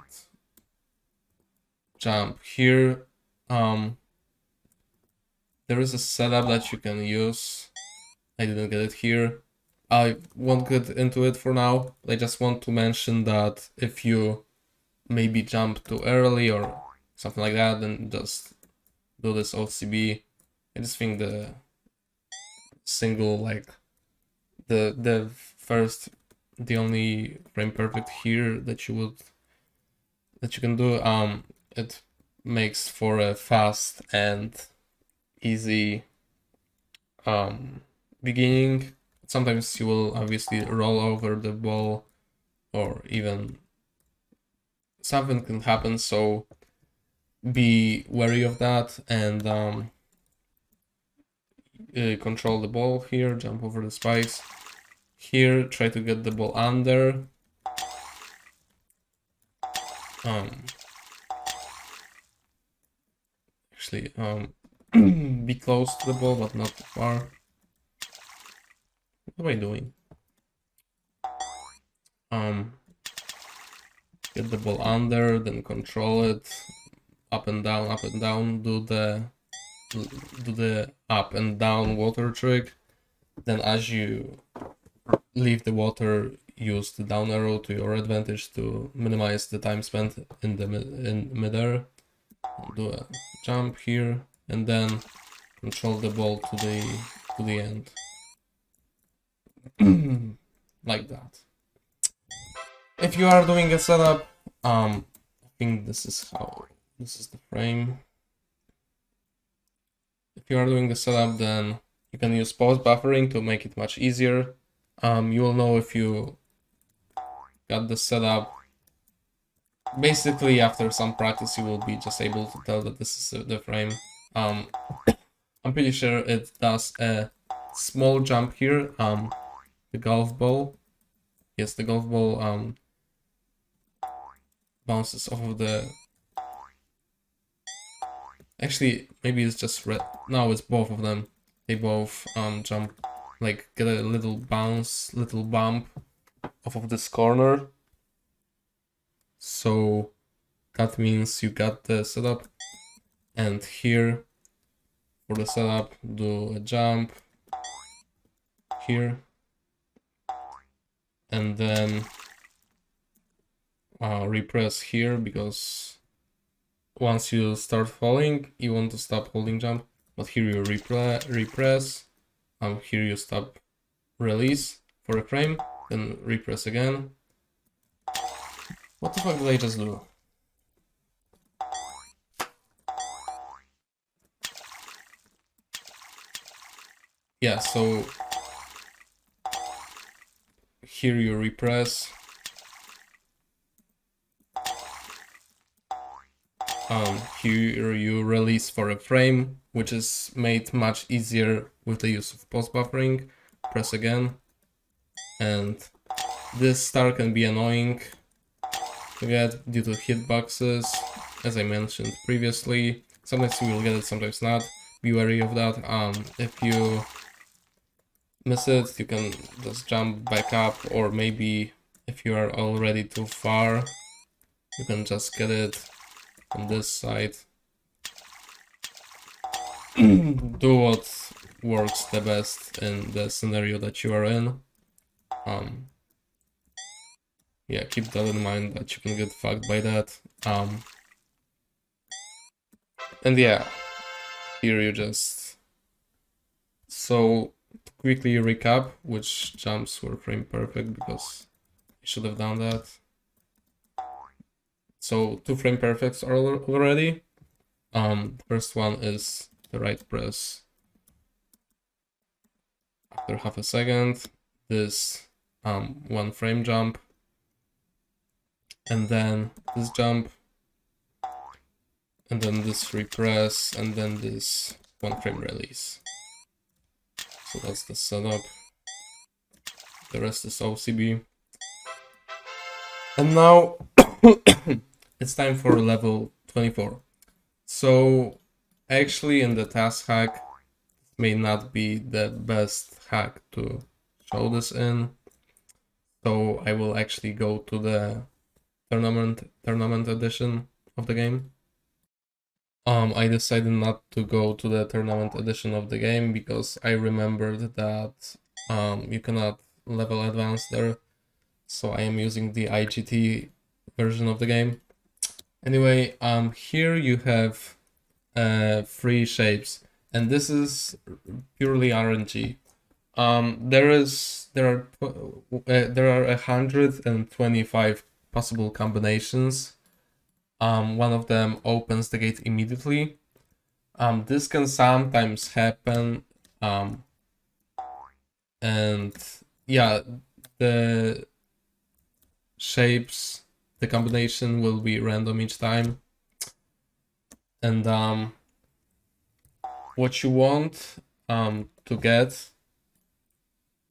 S1: jump here. There is a setup that you can use. I didn't get it here. I won't get into it for now. I just want to mention that if you maybe jump too early or something like that, then just do this OCB. I just think the single, like the first, the only frame perfect here that you can do, it makes for a fast and easy beginning. Sometimes you will obviously roll over the ball or even something can happen, so be wary of that and control the ball here, jump over the spikes. Here, try to get the ball under. Actually, be close to the ball, but not too far. What am I doing? Get the ball under, then control it. Up and down, do the up and down water trick. Then as you leave the water, use the down arrow to your advantage to minimize the time spent in midair. Do a jump here and then control the ball to the end. Like that. If you are doing a setup, I think this is the frame. If you are doing the setup, then you can use pause buffering to make it much easier. You will know if you got the setup. Basically, after some practice, you will be just able to tell that this is the frame. I'm pretty sure it does a small jump here. The golf ball. Yes, the golf ball bounces off of the... Actually, maybe it's just red. No, it's both of them. They both jump like get a little bounce, little bump off of this corner. So that means you got the setup, and here for the setup, do a jump here, and then repress here, because once you start falling, you want to stop holding jump, but here you repress, here you stop release for a frame, then repress again. What the fuck did I just do? Yeah, so here you repress, here you release for a frame, which is made much easier with the use of post buffering. Press again, and this star can be annoying to get due to hitboxes, as I mentioned previously. Sometimes you will get it, sometimes not. Be wary of that. If you miss it, you can just jump back up, or maybe if you are already too far, you can just get it on this side. Do what works the best in the scenario that you are in. Yeah, keep that in mind, that you can get fucked by that. And yeah, here you just... So, to quickly recap, which jumps were frame perfect, because you should have done that. So, 2 frame perfects are already. The first one is the right press after half a second, this 1 frame jump, and then this jump, and then this repress, and then this 1 frame release. So that's the setup. The rest is OCB. And now it's time for level 24. So actually in the task hack, may not be the best hack to show this in. So I will actually go to the tournament edition of the game. I decided not to go to the tournament edition of the game because I remembered that you cannot level advance there. So I am using the IGT version of the game. Anyway, here you have 3 shapes, and this is purely RNG. There are 125 possible combinations. One of them opens the gate immediately. This can sometimes happen, and yeah, the shapes, the combination will be random each time. And what you want to get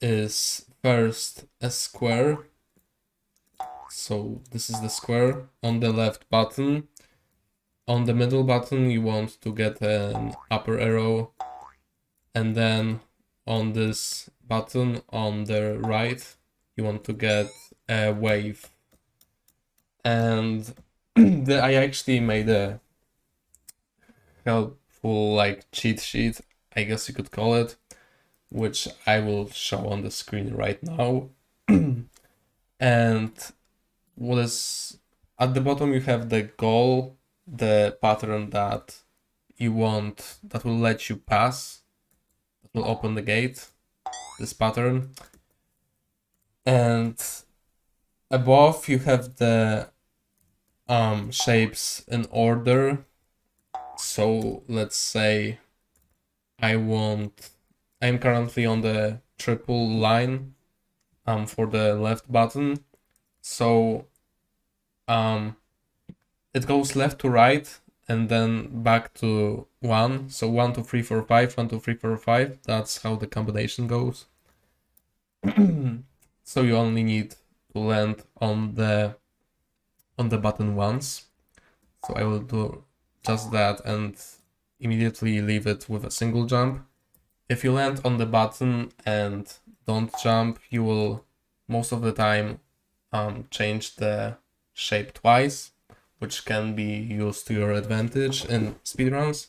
S1: is first a square. So this is the square on the left button. On the middle button you want to get an upper arrow, and then on this button on the right you want to get a wave. And I actually made a helpful like cheat sheet, I guess you could call it, which I will show on the screen right now. And what is at the bottom, you have the goal, the pattern that you want, that will let you pass, that will open the gate, this pattern. And above you have the shapes in order. So let's say I'm currently on the triple line for the left button. So it goes left to right and then back to 1. So 1, 2, 3, 4, 5, 1, 2, 3, 4, 5. That's how the combination goes. So you only need to land on the button once. So I will do just that and immediately leave it with a single jump. if you land on the button and don't jump, you will most of the time change the shape twice, which can be used to your advantage in speedruns.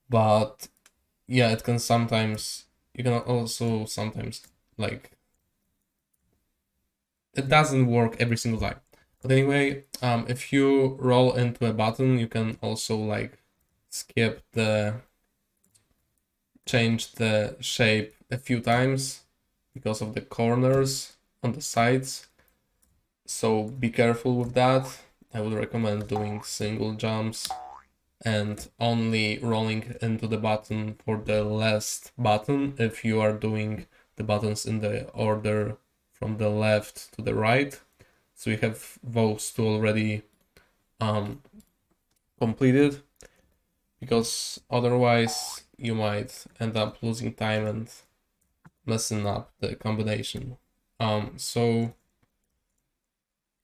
S1: But yeah, it can sometimes, you can also sometimes, like, it doesn't work every single time. But anyway, if you roll into a button, you can also like skip change the shape a few times because of the corners on the sides. So be careful with that. I would recommend doing single jumps and only rolling into the button for the last button if you are doing the buttons in the order from the left to the right. So you have those two already completed, because otherwise you might end up losing time and messing up the combination. So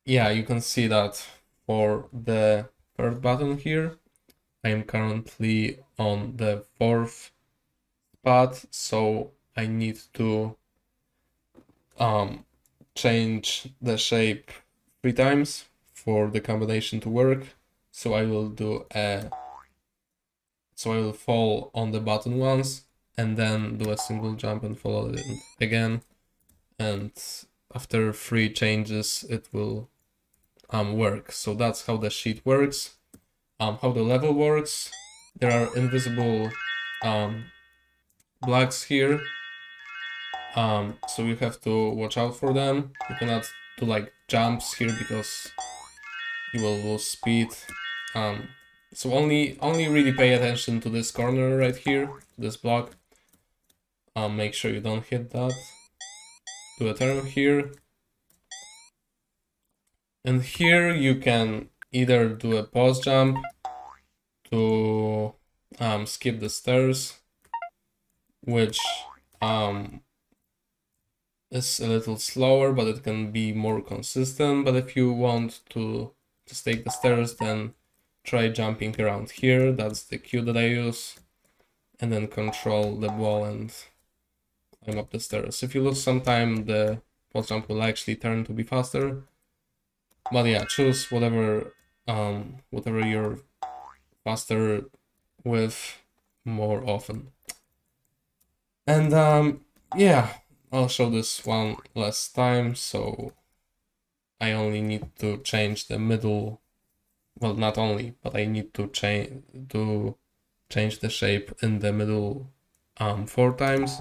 S1: yeah, you can see that for the third button here, I am currently on the fourth spot, so I need to change the shape 3 times for the combination to work. So I will fall on the button once and then do a single jump and follow it again. And after 3 changes, it will work. So that's how the sheet works. How the level works: there are invisible blocks here, so you have to watch out for them. You cannot do like jumps here because you will lose speed. So only really pay attention to this corner right here, this block. Make sure you don't hit that. Do a turn here. And here you can either do a pause jump to skip the stairs, which is a little slower, but it can be more consistent. But if you want to just take the stairs, then try jumping around here. That's the cue that I use. And then control the ball and climb up the stairs. If you lose some time, the pause jump will actually turn to be faster. But yeah, choose whatever you're faster with more often. And yeah, I'll show this one last time. So I only need to change the middle. Well, not only, but I need to change the shape in the middle 4 times.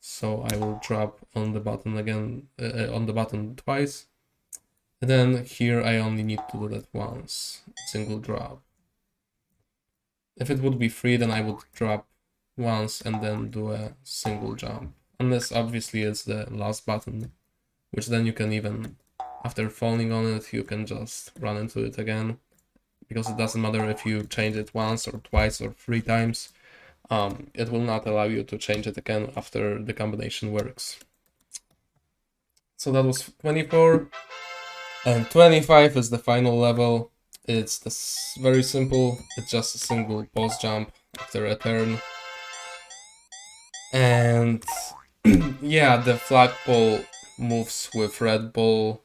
S1: So I will drop on the button again, on the button twice. And then here I only need to do that once, single drop. If it would be free, then I would drop once and then do a single jump. Unless obviously it's the last button, which then you can even, after falling on it, you can just run into it again. Because it doesn't matter if you change it once or twice or 3 times. It will not allow you to change it again after the combination works. So that was 24. And 25 is the final level. It's very simple. It's just a single pause jump after a turn. And yeah, the flagpole moves with red ball.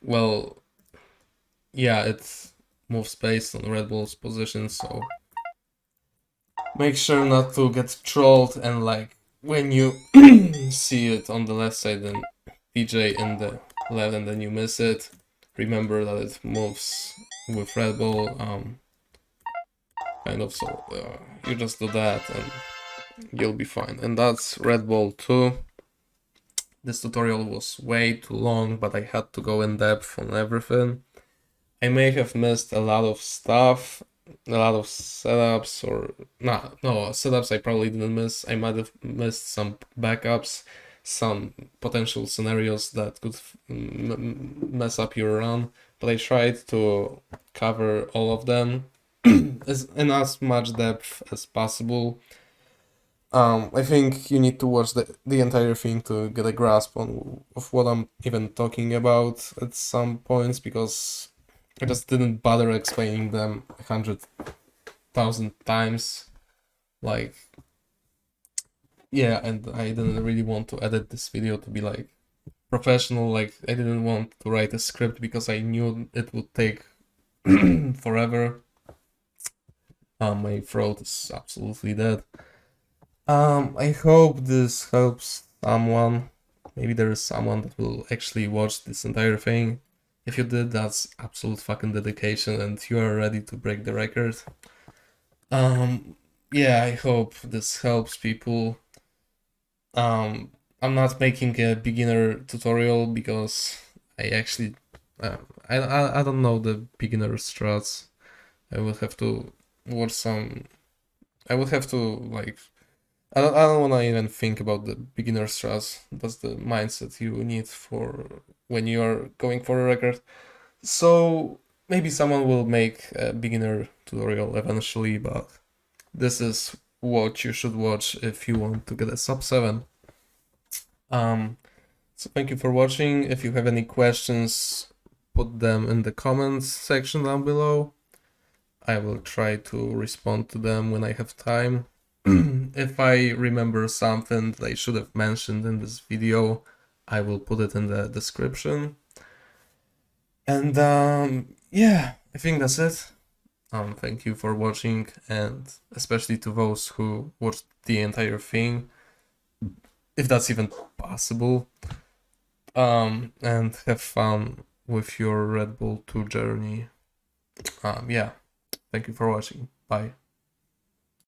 S1: Well, yeah, it moves based on Red Bull's position, so make sure not to get trolled, and like when you see it on the left side and PJ in the left and then you miss it, remember that it moves with Red Bull, kind of, so you just do that and you'll be fine. And that's Red Bull 2. This tutorial was way too long, but I had to go in depth on everything. I may have missed a lot of stuff, a lot of setups, or no, setups I probably didn't miss. I might have missed some backups, some potential scenarios that could mess up your run, but I tried to cover all of them in as much depth as possible. I think you need to watch the entire thing to get a grasp of what I'm even talking about at some points, because I just didn't bother explaining them 100,000 times. Like, yeah, and I didn't really want to edit this video to be like professional. Like I didn't want to write a script because I knew it would take forever. My throat is absolutely dead. I hope this helps someone. Maybe there is someone that will actually watch this entire thing. If you did, that's absolute fucking dedication and you are ready to break the record. Yeah, I hope this helps people. I'm not making a beginner tutorial because I actually, I don't know the beginner strats. I would have to watch some. I would have to like. I don't want to even think about the beginner strats. That's the mindset you need for when you are going for a record. So maybe someone will make a beginner tutorial eventually, but this is what you should watch if you want to get a sub 7. So thank you for watching. If you have any questions, put them in the comments section down below. I will try to respond to them when I have time. If I remember something that I should have mentioned in this video, I will put it in the description. And yeah, I think that's it. Thank you for watching, and especially to those who watched the entire thing, if that's even possible. And have fun with your Red Bull 2 journey. Yeah, thank you for watching. Bye.